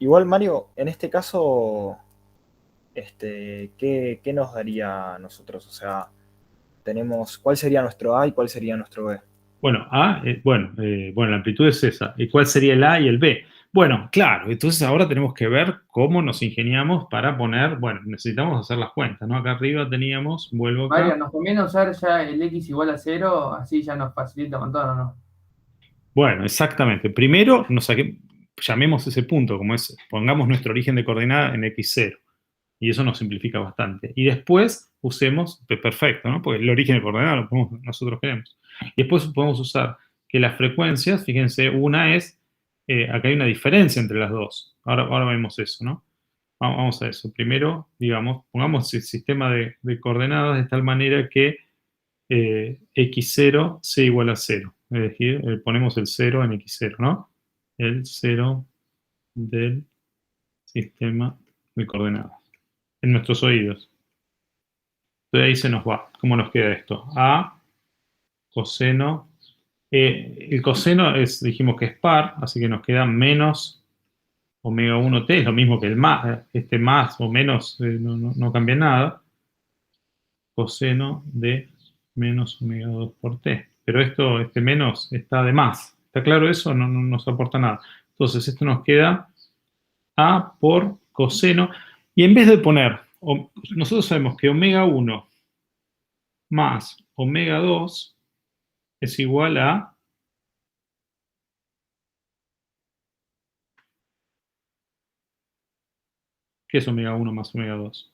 Igual, Mario, en este caso, ¿qué nos daría a nosotros? O sea, ¿cuál sería nuestro A y cuál sería nuestro B? Bueno, la amplitud es esa. ¿Y cuál sería el A y el B? Bueno, claro, entonces ahora tenemos que ver cómo nos ingeniamos para poner, bueno, necesitamos hacer las cuentas, ¿no? Acá arriba teníamos, vuelvo acá. Mario, ¿nos conviene usar ya el x igual a 0? Así ya nos facilita un montón, ¿o no? Bueno, exactamente. Primero, llamemos ese punto, como es, pongamos nuestro origen de coordenada en x0. Y eso nos simplifica bastante. Y después usemos, perfecto, ¿no? Porque el origen de coordenada lo podemos, nosotros queremos. Y después podemos usar que las frecuencias, fíjense, una es, acá hay una diferencia entre las dos. Ahora vemos eso, ¿no? Vamos a eso. Primero, digamos, pongamos el sistema de coordenadas de tal manera que x0 sea igual a 0. Es decir, ponemos el 0 en x0, ¿no? El 0 del sistema de coordenadas en nuestros oídos. Entonces ahí se nos va. ¿Cómo nos queda esto? A coseno. El coseno dijimos que es par, así que nos queda menos omega 1t, es lo mismo que el más, este más o menos no cambia nada. Coseno de menos omega 2 por t. Pero este menos está de más. ¿Está claro eso? No nos aporta nada. Entonces esto nos queda A por coseno. Y en vez de poner, nosotros sabemos que omega 1 más omega 2 es igual a ¿qué es omega 1 más omega 2?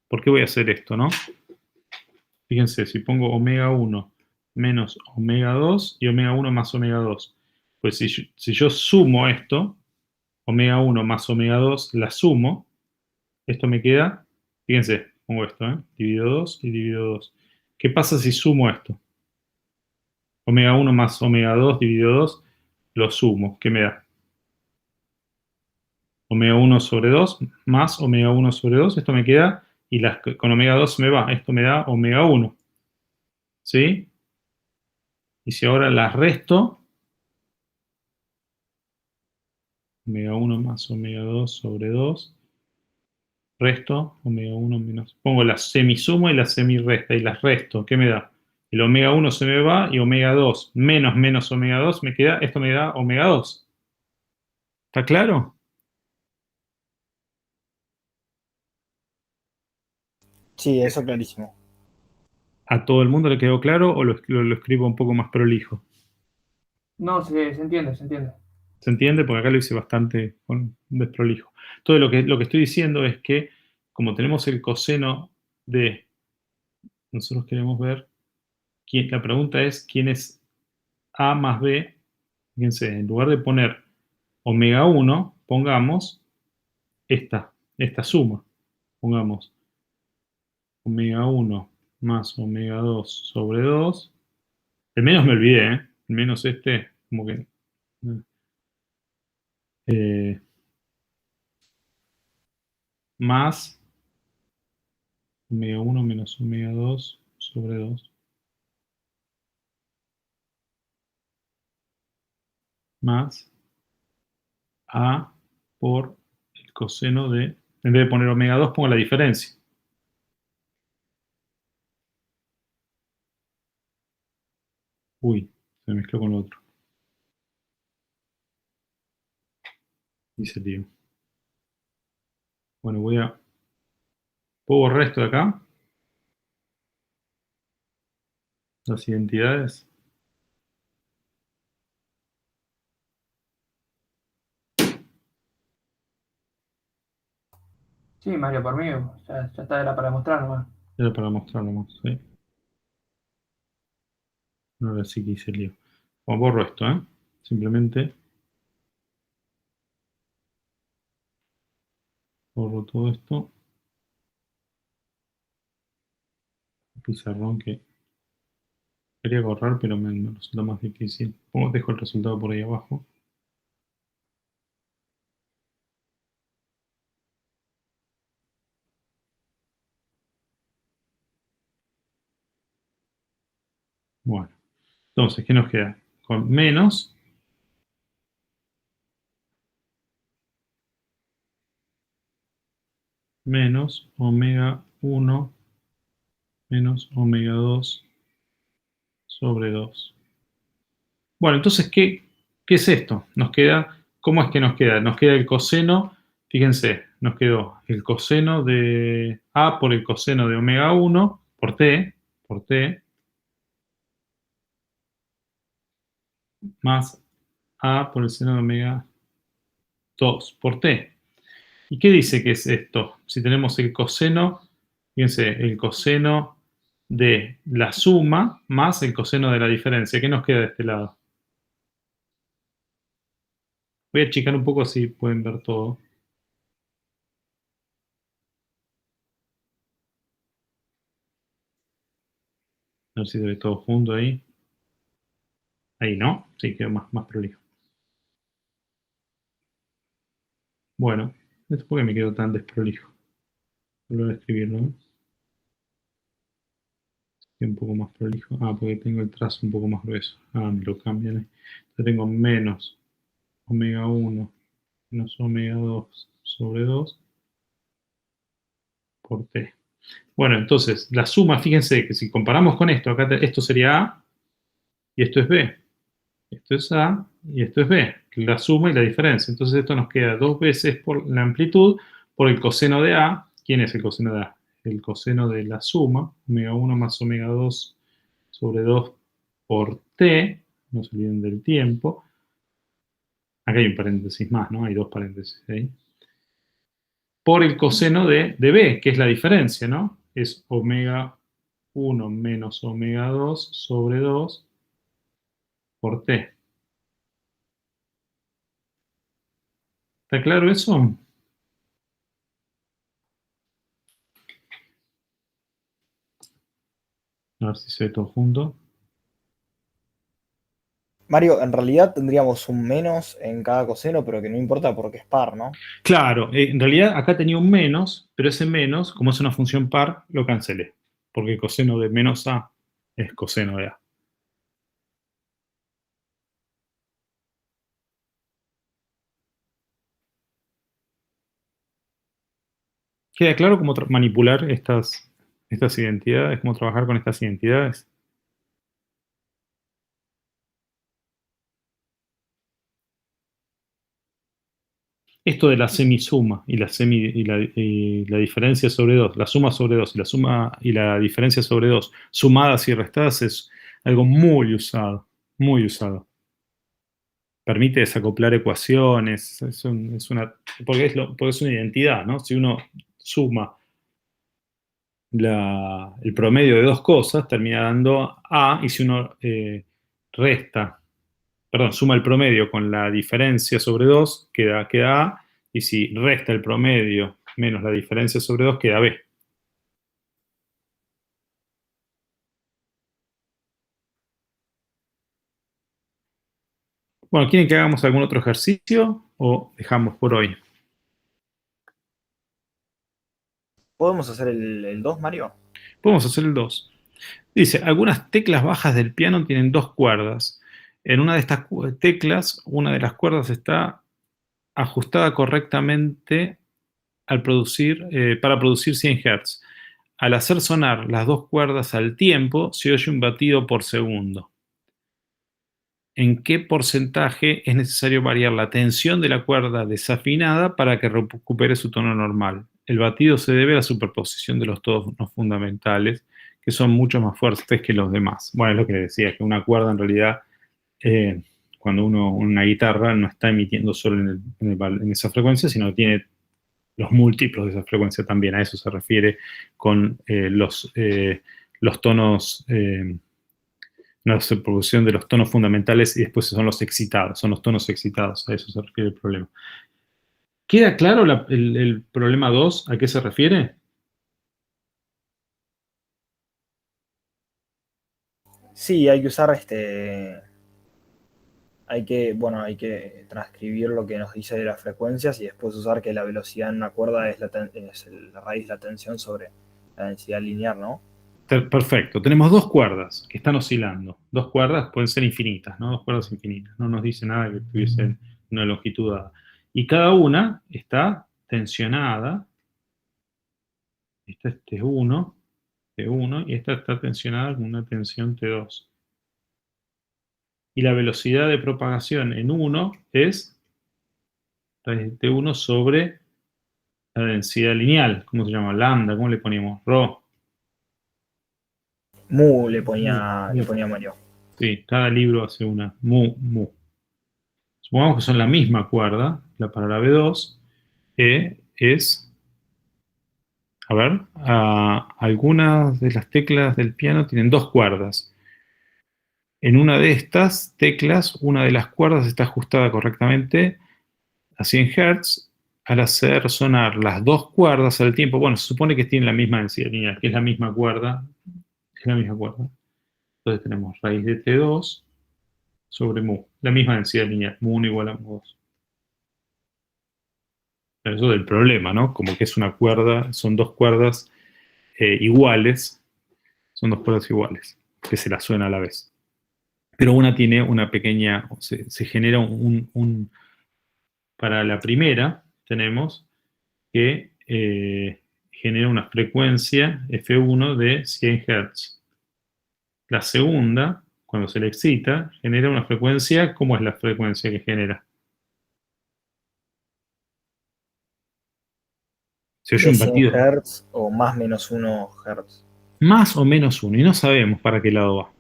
¿Por qué voy a hacer esto, no? Fíjense, si pongo omega 1 menos omega 2 y omega 1 más omega 2, pues si yo sumo esto, omega 1 más omega 2, la sumo, esto me queda, fíjense, pongo esto, dividido 2 y dividido 2. ¿Qué pasa si sumo esto? Omega 1 más omega 2 dividido 2, lo sumo, ¿qué me da? Omega 1 sobre 2 más omega 1 sobre 2, esto me queda, y con omega 2 me va, esto me da omega 1. ¿Sí? Y si ahora las resto, omega 1 más omega 2 sobre 2, resto, omega 1 menos, pongo la semisuma y la semirresta, y las resto, ¿qué me da? El omega 1 se me va, y omega 2 menos omega 2 me queda, esto me da omega 2. ¿Está claro? Sí, eso clarísimo. ¿A todo el mundo le quedó claro o lo escribo un poco más prolijo? No, se entiende, se entiende. ¿Se entiende? Porque acá lo hice bastante desprolijo. Entonces lo que estoy diciendo es que como tenemos el coseno de, nosotros queremos ver, la pregunta es quién es A más B. Fíjense, en lugar de poner omega 1, pongamos esta suma. Pongamos omega 1 más omega 2 sobre 2. El menos me olvidé, ¿eh? El menos como que... más omega 1 menos omega 2 sobre 2. Más A por el coseno de... En vez de poner omega 2, pongo la diferencia. Uy, se mezcló con lo otro. Y se lío. Bueno, ¿puedo borrar esto de acá? Las identidades. Sí, Mario, por mí, ya está, era para mostrar nomás. Era para mostrarlo más, ¿sí? Ahora sí que hice el lío. Bueno, borro esto, ¿eh? Simplemente borro todo esto. Pizarrón que quería borrar, pero me resulta más difícil. Dejo el resultado por ahí abajo. Bueno, entonces, ¿qué nos queda? Con menos omega 1 menos omega 2 sobre 2. Bueno, entonces, ¿qué es esto? ¿Cómo es que nos queda? Nos queda el coseno, fíjense, nos quedó el coseno de A por el coseno de omega 1 por T, más A por el seno de omega 2 por T. ¿Y qué dice que es esto? Si tenemos el coseno, fíjense, el coseno de la suma más el coseno de la diferencia. ¿Qué nos queda de este lado? Voy a achicar un poco así pueden ver todo. A ver si se ve todo junto ahí. Ahí, ¿no? Sí, quedó más prolijo. Bueno, ¿esto por qué me quedó tan desprolijo? Vuelvo a escribirlo, ¿no? Y un poco más prolijo. Ah, porque tengo el trazo un poco más grueso. Ah, me lo cambian ahí. Entonces tengo menos omega 1 menos omega 2 sobre 2 por T. Bueno, entonces, la suma, fíjense que si comparamos con esto, acá esto sería A y esto es B. Esto es A y esto es B. La suma y la diferencia. Entonces esto nos queda 2 veces por la amplitud por el coseno de A. ¿Quién es el coseno de A? El coseno de la suma, omega 1 más omega 2 sobre 2 por T. No se olviden del tiempo. Acá hay un paréntesis más, ¿no? Hay dos paréntesis ahí. Por el coseno de B, que es la diferencia, ¿no? Es omega 1 menos omega 2 sobre 2 por T. ¿Está claro eso? A ver si se ve todo junto. Mario, en realidad tendríamos un menos en cada coseno, pero que no importa porque es par, ¿no? Claro, en realidad acá tenía un menos, pero ese menos, como es una función par, lo cancelé. Porque el coseno de menos A es coseno de A. ¿Queda claro cómo manipular estas identidades? ¿Cómo trabajar con estas identidades? Esto de la semisuma y la diferencia sobre 2, la suma sobre 2 y la suma y la diferencia sobre 2, sumadas y restadas, es algo muy usado, muy usado. Permite desacoplar ecuaciones, porque es una identidad, ¿no? Si uno suma el promedio de dos cosas, termina dando A, y si uno suma el promedio con la diferencia sobre 2, queda A, y si resta el promedio menos la diferencia sobre 2, queda B. Bueno, ¿quieren que hagamos algún otro ejercicio o dejamos por hoy? ¿Podemos hacer el 2, Mario? Podemos hacer el 2. Dice, algunas teclas bajas del piano tienen dos cuerdas. En una de estas teclas, una de las cuerdas está ajustada correctamente para producir 100 Hz. Al hacer sonar las dos cuerdas al tiempo, se oye un batido por segundo. ¿En qué porcentaje es necesario variar la tensión de la cuerda desafinada para que recupere su tono normal? El batido se debe a la superposición de los tonos fundamentales, que son mucho más fuertes que los demás. Bueno, es lo que le decía, que una cuerda en realidad, cuando una guitarra no está emitiendo solo en esa frecuencia, sino que tiene los múltiplos de esa frecuencia también. A eso se refiere con los tonos, la superposición de los tonos fundamentales y después son los excitados, son los tonos excitados. A eso se refiere el problema. ¿Queda claro el problema 2? ¿A qué se refiere? Sí, hay que usar hay que transcribir lo que nos dice de las frecuencias y después usar que la velocidad en una cuerda es la raíz de la tensión sobre la densidad lineal, ¿no? Perfecto. Tenemos dos cuerdas que están oscilando. Dos cuerdas pueden ser infinitas, ¿no? Dos cuerdas infinitas. No nos dice nada que tuviesen una longitud dada. Y cada una está tensionada. Esta es T1, y esta está tensionada con una tensión T2. Y la velocidad de propagación en 1 es raíz de T1 sobre la densidad lineal. ¿Cómo se llama? Lambda, ¿cómo le ponemos? Rho. Mu le ponía Mario. Sí, cada libro hace una mu, mu. Supongamos que son la misma cuerda, la para la B2, es, a ver, algunas de las teclas del piano tienen dos cuerdas. En una de estas teclas, una de las cuerdas está ajustada correctamente a 100 Hz. Al hacer sonar las dos cuerdas al tiempo, bueno, se supone que tienen la misma densidad lineal, que es la misma cuerda, es la misma cuerda. Entonces tenemos raíz de T2 sobre mu, la misma densidad lineal, mu1 igual a mu2. Eso del problema, ¿no? Como que es una cuerda, son dos cuerdas iguales, son dos cuerdas iguales, que se las suena a la vez. Pero una tiene una pequeña, se genera para la primera tenemos que genera una frecuencia F1 de 100 Hz. La segunda, cuando se le excita, genera una frecuencia, ¿cómo es la frecuencia que genera? Se oye De un 100 batido Hz o más menos 1 Hz. más o menos 1, y no sabemos para qué lado va.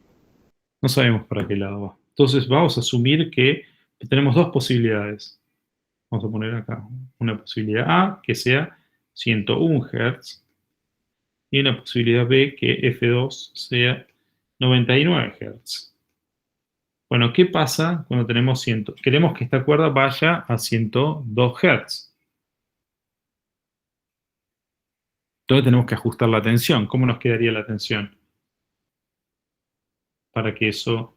No sabemos para qué lado va. Entonces vamos a asumir que tenemos dos posibilidades. Vamos a poner acá una posibilidad A, que sea 101 Hz, y una posibilidad B, que F2 sea 99 Hz. Bueno, ¿qué pasa cuando tenemos 100? Queremos que esta cuerda vaya a 102 Hz. Entonces tenemos que ajustar la tensión. ¿Cómo nos quedaría la tensión? Para que eso...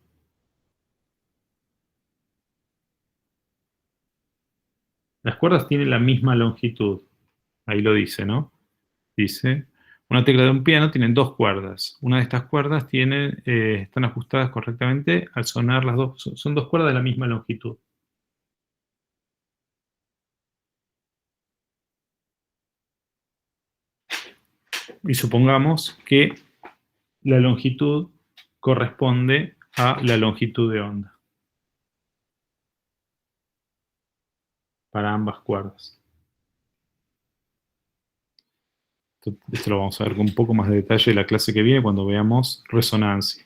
Las cuerdas tienen la misma longitud. Ahí lo dice, ¿no? Dice, una tecla de un piano tiene dos cuerdas. Una de estas cuerdas están ajustadas correctamente al sonar las dos. Son dos cuerdas de la misma longitud. Y supongamos que la longitud corresponde a la longitud de onda para ambas cuerdas. Esto lo vamos a ver con un poco más de detalle en la clase que viene cuando veamos resonancia.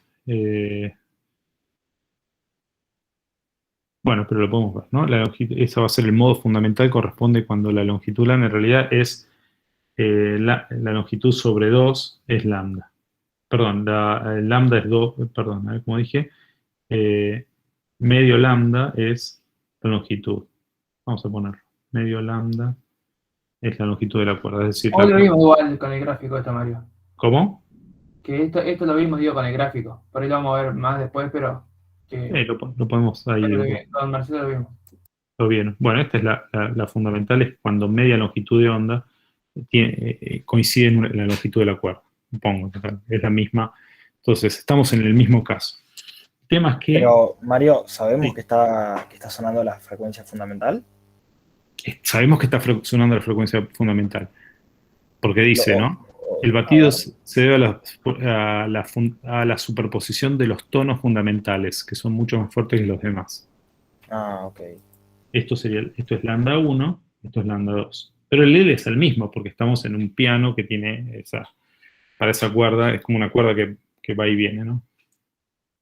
Bueno, pero lo podemos ver, ¿no? Ese va a ser el modo fundamental, corresponde cuando la longitud lambda en realidad es la longitud sobre 2 es lambda. Perdón, el lambda es 2, perdón, a ver cómo dije. Medio lambda es la longitud. Vamos a ponerlo. Medio lambda es la longitud de la cuerda. Es decir, Hoy lo vimos igual con el gráfico esto, Mario. ¿Cómo? Que esto lo vimos, digo, con el gráfico. Por ahí lo vamos a ver más después, pero que Lo podemos ahí. con Marcelo lo vimos. Lo vieron. Bueno, esta es la fundamental, es cuando media longitud de onda coincide en la longitud de la cuerda. Supongo, es la misma. Entonces, estamos en el mismo caso. El tema es que... Pero, Mario, ¿sabemos Sí. que está sonando la frecuencia fundamental? Sabemos que está sonando la frecuencia fundamental. Porque dice, ¿no? El A batido ver. se debe a la superposición de los tonos fundamentales, que son mucho más fuertes que los demás. Ah, ok. Esto es lambda 1, esto es lambda 2. Pero el L es el mismo, porque estamos en un piano que tiene para esa cuerda, es como una cuerda que va y viene, ¿no?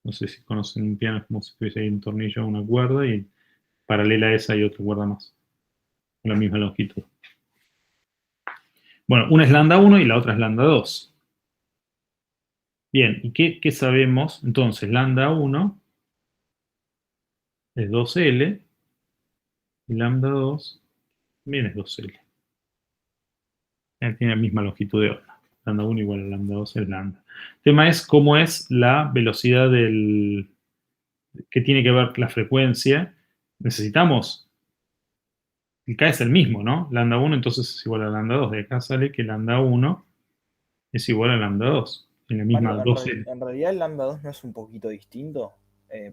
No sé si conocen un piano, es como si tuviese ahí un tornillo, una cuerda, y paralela a esa hay otra cuerda más, con la misma longitud. Bueno, una es lambda 1 y la otra es lambda 2. Bien, ¿y qué sabemos? Entonces, lambda 1 es 2L, y lambda 2 también es 2L. Tiene la misma longitud de onda. Lambda 1 igual a lambda 2 es lambda. El tema es cómo es la velocidad que tiene que ver la frecuencia. Necesitamos, el K es el mismo, ¿no? Lambda 1 entonces es igual a lambda 2. De acá sale que lambda 1 es igual a lambda 2. En la misma Mario, 2L. en realidad el lambda 2 no es un poquito distinto,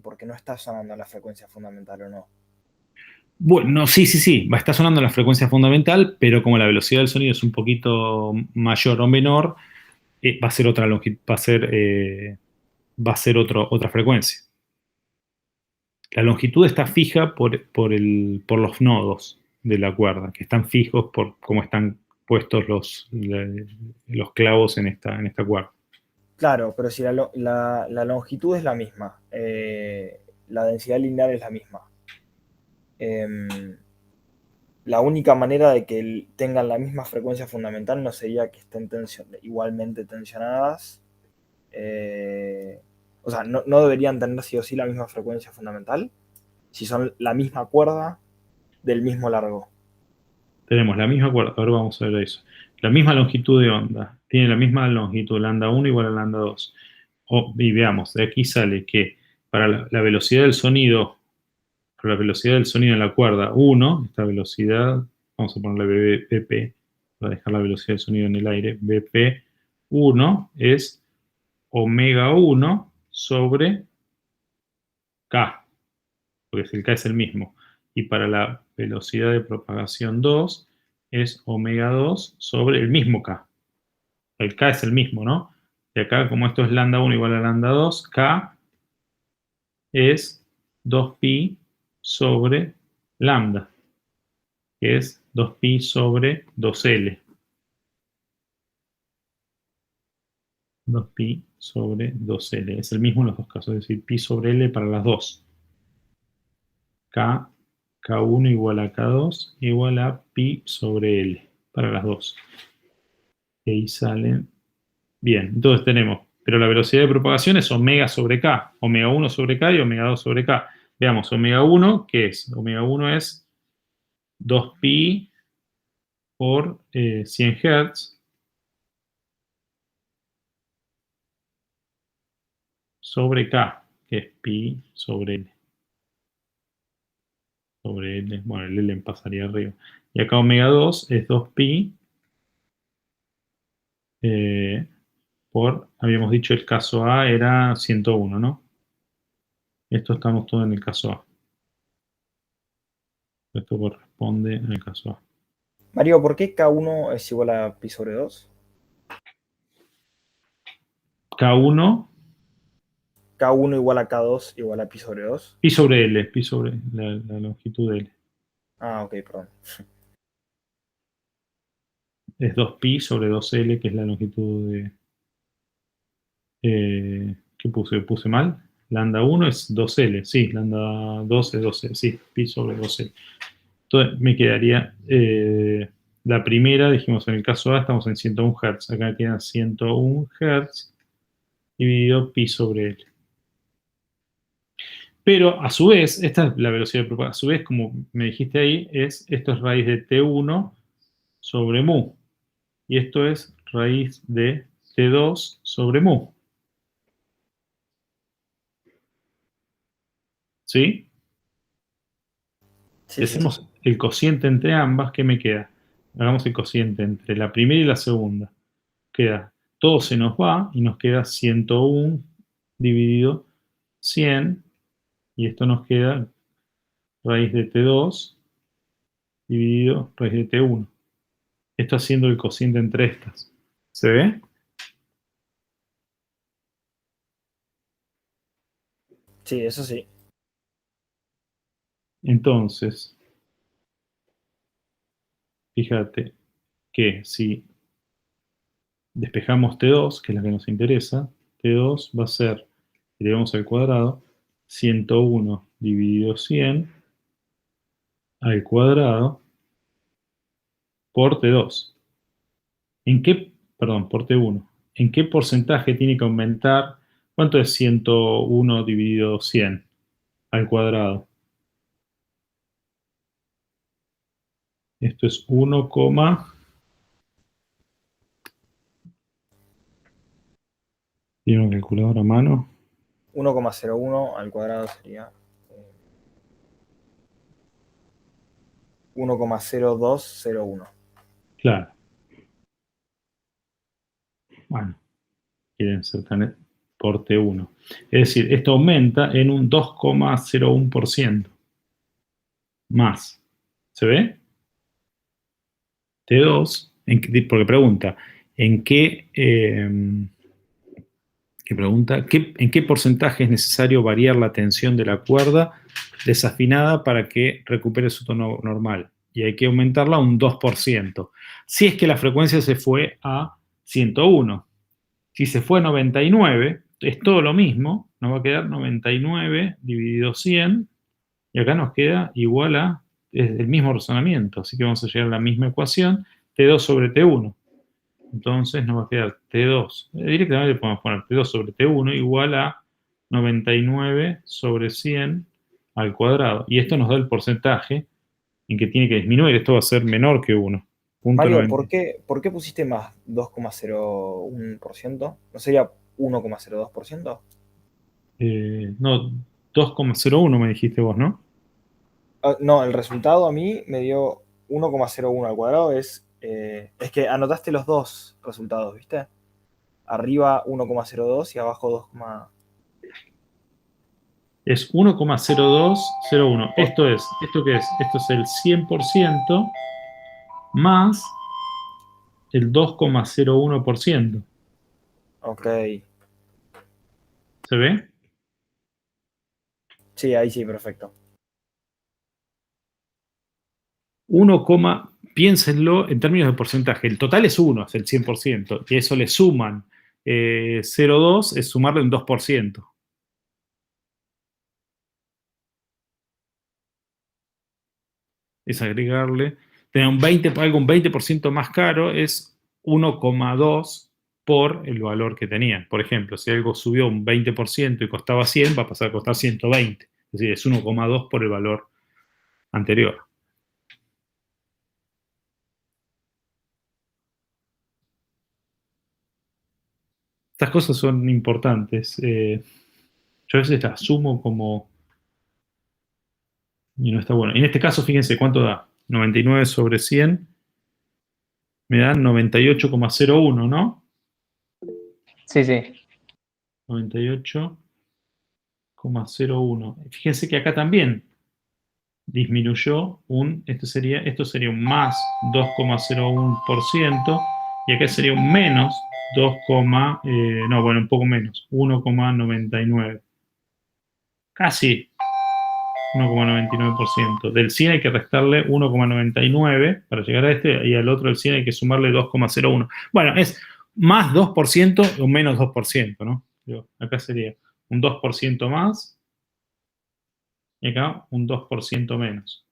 porque no está sonando la frecuencia fundamental, ¿o no? Bueno, sí, está sonando la frecuencia fundamental, pero como la velocidad del sonido es un poquito mayor o menor, va a ser otra longitud, va a ser otra frecuencia. La longitud está fija por los nodos de la cuerda, que están fijos por cómo están puestos los clavos en esta cuerda. Claro, pero si la longitud es la misma, la densidad lineal es la misma. La única manera de que tengan la misma frecuencia fundamental no sería que estén igualmente tensionadas. O sea, no deberían tener sí o sí la misma frecuencia fundamental si son la misma cuerda del mismo largo. Tenemos la misma cuerda, ahora vamos a ver eso. La misma longitud de onda, tiene la misma longitud, lambda 1 igual a lambda 2. Y veamos, de aquí sale que para la velocidad del sonido, para la velocidad del sonido en la cuerda 1, esta velocidad, vamos a ponerle BP, para dejar la velocidad del sonido en el aire, BP 1 es omega 1 sobre K, porque el K es el mismo. Y para la velocidad de propagación 2 es omega 2 sobre el mismo K. El K es el mismo, ¿no? Y acá, como esto es lambda 1 igual a lambda 2, K es 2pi sobre lambda, que es 2pi sobre 2L. 2pi sobre 2L. Es el mismo en los dos casos, es decir, pi sobre L para las dos. K1 igual a K2 igual a pi sobre L para las dos. Y ahí salen. Bien, entonces tenemos, pero la velocidad de propagación es omega sobre K, omega 1 sobre K y omega 2 sobre K. Veamos, omega 1, ¿qué es? Omega 1 es 2pi por 100 Hz sobre K, que es pi sobre L. Sobre L, bueno, el L pasaría arriba. Y acá omega 2 es 2pi por, habíamos dicho el caso A era 101, ¿no? Esto estamos todos en el caso A. Esto corresponde en el caso A. Mario, ¿por qué K1 es igual a pi sobre 2? K1, K1 igual a K2 igual a pi sobre 2. pi sobre L, pi sobre la longitud de L. Ah, ok, perdón. Es 2pi sobre 2L, que es la longitud de... ¿qué puse? ¿Puse mal? Lambda 1 es 2L, sí, lambda 2 es 2L, sí, pi sobre 2L. Entonces me quedaría... la primera, dijimos en el caso A, estamos en 101 Hz. Acá quedan 101 Hz dividido pi sobre L. Pero a su vez, esta es la velocidad de propagación. A su vez, como me dijiste ahí, esto es raíz de T1 sobre mu. Y esto es raíz de T2 sobre mu. ¿Sí? Si Sí, sí. hacemos el cociente entre ambas, ¿qué me queda? Hagamos el cociente entre la primera y la segunda. Queda, todo se nos va y nos queda 101 dividido 100. Y esto nos queda raíz de T2 dividido raíz de T1. Esto haciendo el cociente entre estas. ¿Se ve? Sí, eso sí. Entonces, fíjate que si despejamos T2, que es la que nos interesa, T2 va a ser, si le damos al cuadrado, 101 dividido 100 al cuadrado por T2. Por T1. ¿En qué porcentaje tiene que aumentar? ¿Cuánto es 101 dividido 100 al cuadrado? Esto es 1, ¿tiene una calculadora a mano? 1,01 al cuadrado sería 1,0201. Claro. Bueno, quieren ser tan por T1. Es decir, esto aumenta en un 2,01% más. ¿Se ve? T2, porque pregunta, ¿en qué ¿en qué porcentaje es necesario variar la tensión de la cuerda desafinada para que recupere su tono normal? Y hay que aumentarla un 2%. Si es que la frecuencia se fue a 101. Si se fue a 99, es todo lo mismo, nos va a quedar 99 dividido 100, y acá nos queda igual a, es el mismo razonamiento, así que vamos a llegar a la misma ecuación, T2 sobre T1. Entonces nos va a quedar T2, directamente podemos poner T2 sobre T1 igual a 99 sobre 100 al cuadrado. Y esto nos da el porcentaje en que tiene que disminuir. Esto va a ser menor que 1. Mario, ¿por qué pusiste más 2,01%? ¿No sería 1,02%? No, 2,01 me dijiste vos, ¿no? No, el resultado a mí me dio 1,01 al cuadrado. Es que anotaste los dos resultados, ¿viste? Arriba 1,02 y abajo 2, Es 1,0201. ¿Esto qué es? Esto es el 100% más el 2,01%. ok. ¿Se ve? Sí, ahí sí, perfecto. Piénsenlo en términos de porcentaje. El total es 1, es el 100%, y eso le suman 0,2 es sumarle un 2%. Es agregarle, tener algo un 20% más caro es 1,2 por el valor que tenía. Por ejemplo, si algo subió un 20% y costaba 100, va a pasar a costar 120. Es decir, es 1,2 por el valor anterior. Estas cosas son importantes. Yo a veces las asumo como... y no está bueno. En este caso, fíjense cuánto da. 99 sobre 100 me dan 98,01, ¿no? Sí, sí. 98,01. Fíjense que acá también disminuyó esto sería un más 2,01% y acá sería un menos 2, no, bueno, un poco menos, 1,99. Casi 1,99%. Del 100 hay que restarle 1,99 para llegar a este, y al otro del 100 hay que sumarle 2,01. Bueno, es más 2% o menos 2%, ¿no? Acá sería un 2% más y acá un 2% menos.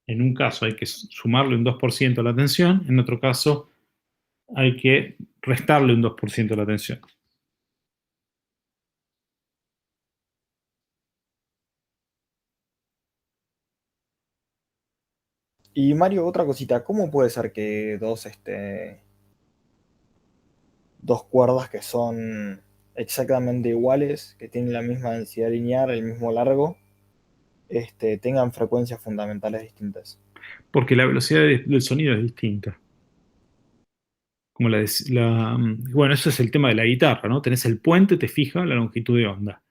En un caso hay que sumarle un 2% a la tensión, en otro caso hay que restarle un 2% a la tensión. Y Mario, otra cosita, ¿cómo puede ser que dos cuerdas que son exactamente iguales, que tienen la misma densidad lineal, el mismo largo, tengan frecuencias fundamentales distintas? Porque la velocidad del sonido es distinta. Como bueno, eso es el tema de la guitarra, ¿no? Tenés el puente, te fija la longitud de onda,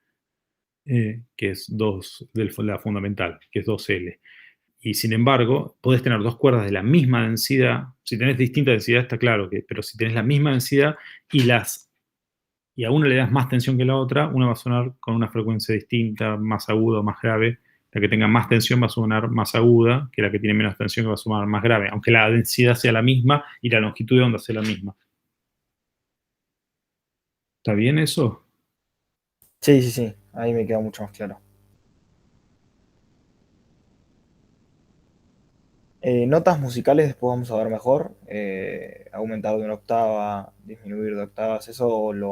que es 2, la fundamental, que es 2L. Y sin embargo, podés tener dos cuerdas de la misma densidad. Si tenés distinta densidad, está claro pero si tenés la misma densidad y a una le das más tensión que la otra, una va a sonar con una frecuencia distinta, más aguda o más grave. La que tenga más tensión va a sonar más aguda que la que tiene menos tensión, que va a sonar más grave, aunque la densidad sea la misma y la longitud de onda sea la misma. ¿Está bien eso? Sí, sí, sí, ahí me queda mucho más claro. Notas musicales después vamos a ver mejor. Aumentar de una octava, disminuir de octavas, eso lo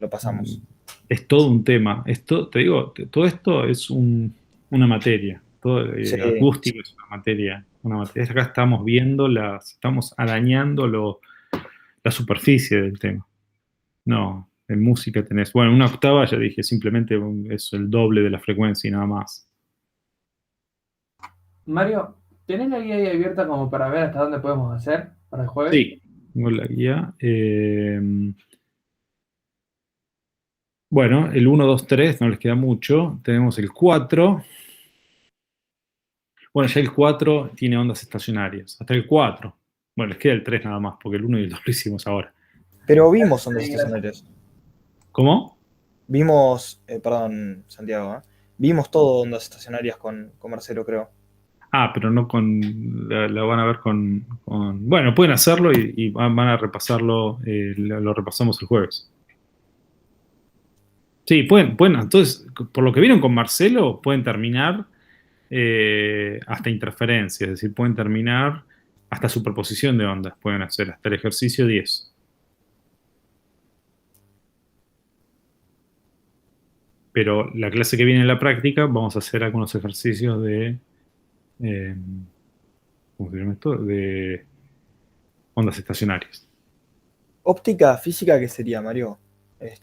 pasamos. Es todo un tema. Te digo, todo esto es una materia. Todo, Sí, acústico es una materia. Acá estamos viendo, estamos arañando la superficie del tema. No, en música tenés, bueno, una octava, ya dije, simplemente es el doble de la frecuencia y nada más. Mario, ¿tenés la guía ahí abierta como para ver hasta dónde podemos hacer para el jueves? Sí, tengo la guía. Bueno, el 1, 2, 3 no les queda mucho. Tenemos el 4. Bueno, ya el 4 tiene ondas estacionarias. Hasta el 4. Bueno, les queda el 3 nada más, porque el 1 y el 2 lo hicimos ahora. pero vimos ondas estacionarias. ¿Cómo? Vimos, perdón, Santiago, vimos todo ondas estacionarias con Marcelo, creo. pero no la van a ver bueno, pueden hacerlo y van a repasarlo, lo repasamos el jueves. Sí, pueden, entonces, por lo que vieron con Marcelo, pueden terminar hasta interferencia, es decir, pueden terminar hasta superposición de ondas, pueden hacer hasta el ejercicio 10. Pero la clase que viene en la práctica vamos a hacer algunos ejercicios de ¿cómo se llama esto? De ondas estacionarias. Óptica física, ¿qué sería, Mario?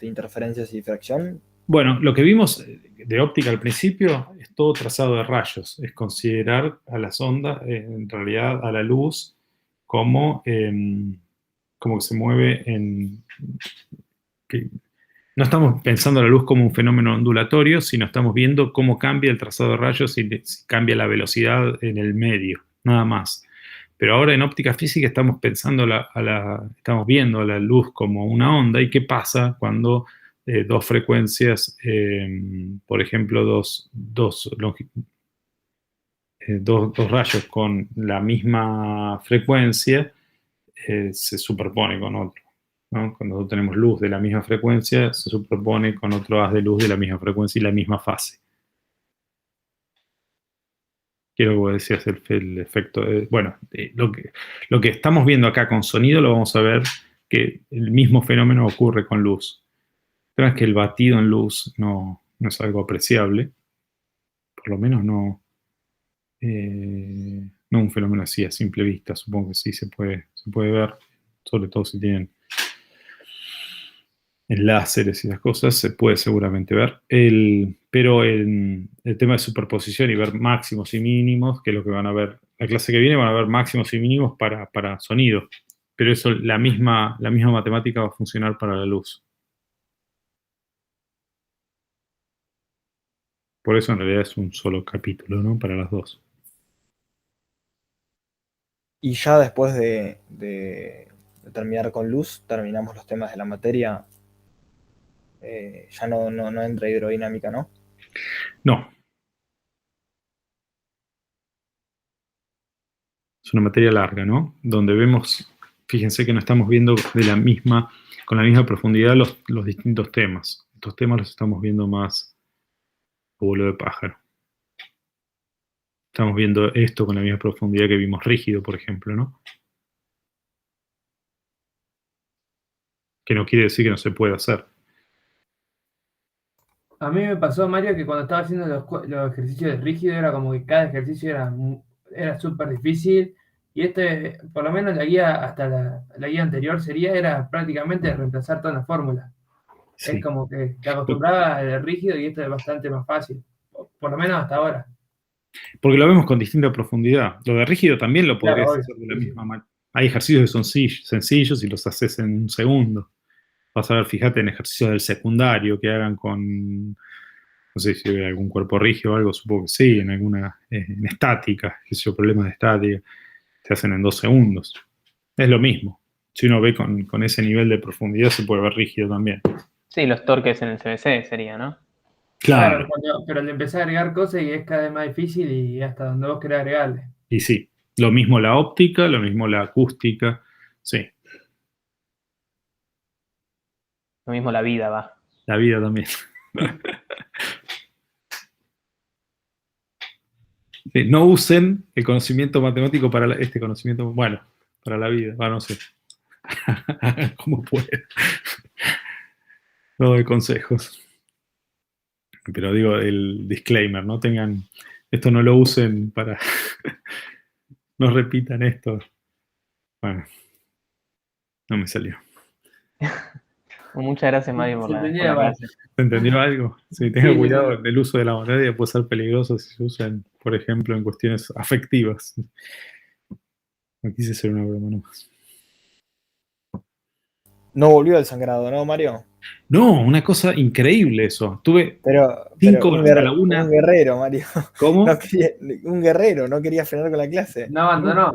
Interferencias y difracción. Bueno, lo que vimos de óptica al principio es todo trazado de rayos, es considerar a las ondas, en realidad a la luz, como que se mueve no estamos pensando la luz como un fenómeno ondulatorio, sino estamos viendo cómo cambia el trazado de rayos y cambia la velocidad en el medio, nada más. Pero ahora en óptica física estamos pensando estamos viendo a la luz como una onda y qué pasa cuando dos frecuencias, por ejemplo, dos rayos con la misma frecuencia se superpone con otro, ¿no? Cuando nosotros tenemos luz de la misma frecuencia, se superpone con otro haz de luz de la misma frecuencia y la misma fase. Quiero que vos decías el efecto. Lo que estamos viendo acá con sonido lo vamos a ver que el mismo fenómeno ocurre con luz. Pero es que el batido en luz no es algo apreciable. Por lo menos no un fenómeno así a simple vista. Supongo que sí se puede ver, sobre todo si tienen láseres y las cosas, se puede seguramente ver. Pero el tema de superposición y ver máximos y mínimos, que es lo que van a ver la clase que viene, van a ver máximos y mínimos para sonido. Pero eso, la misma matemática va a funcionar para la luz. Por eso en realidad es un solo capítulo, ¿no? Para las dos. Y ya después de terminar con luz, terminamos los temas de la materia. Ya no entra hidrodinámica, ¿no? No. Es una materia larga, ¿no? Donde vemos, fíjense que no estamos viendo con la misma profundidad los distintos temas. Estos temas los estamos viendo más a vuelo de pájaro. Estamos viendo esto con la misma profundidad que vimos rígido, por ejemplo, ¿no? Que no quiere decir que no se pueda hacer. A mí me pasó, Mario, que cuando estaba haciendo los ejercicios de rígido era como que cada ejercicio era súper difícil. Y por lo menos la guía hasta la guía anterior era prácticamente reemplazar toda la fórmula. Sí. Es como que te acostumbraba al rígido y esto es bastante más fácil. Por lo menos hasta ahora. Porque lo vemos con distinta profundidad. Lo de rígido también lo podrías Claro, hacer de la misma manera. Hay ejercicios que son sencillos y los haces en un segundo. Vas a ver, fíjate en ejercicios del secundario que hagan con, no sé si hay algún cuerpo rígido o algo, supongo que sí, en alguna, en estática, problemas de estática, se hacen en 2 segundos. Es lo mismo. Si uno ve con ese nivel de profundidad, se puede ver rígido también. Sí, los torques en el CBC sería, ¿no? Claro. Pero le empecé a agregar cosas y es cada vez más difícil y hasta donde vos querés agregarle. Y sí, lo mismo la óptica, lo mismo la acústica, sí. Lo mismo la vida va. La vida también. Sí, no usen el conocimiento matemático para este conocimiento, bueno, para la vida, no sé. Como pueden. No doy consejos. Pero digo el disclaimer, no tengan, esto no lo usen para, no repitan esto. Bueno, no me salió. Muchas gracias, Mario, por la clase. ¿Se entendió algo? Sí, tengan cuidado en el uso de la materia, puede ser peligroso si se usan, por ejemplo, en cuestiones afectivas. No quise hacer una broma nomás. No volvió el sangrado, ¿no, Mario? No, una cosa increíble eso. Tuve pero 5 horas a la 1. Un guerrero, Mario. ¿Cómo? Un guerrero, no quería frenar con la clase. No abandonó.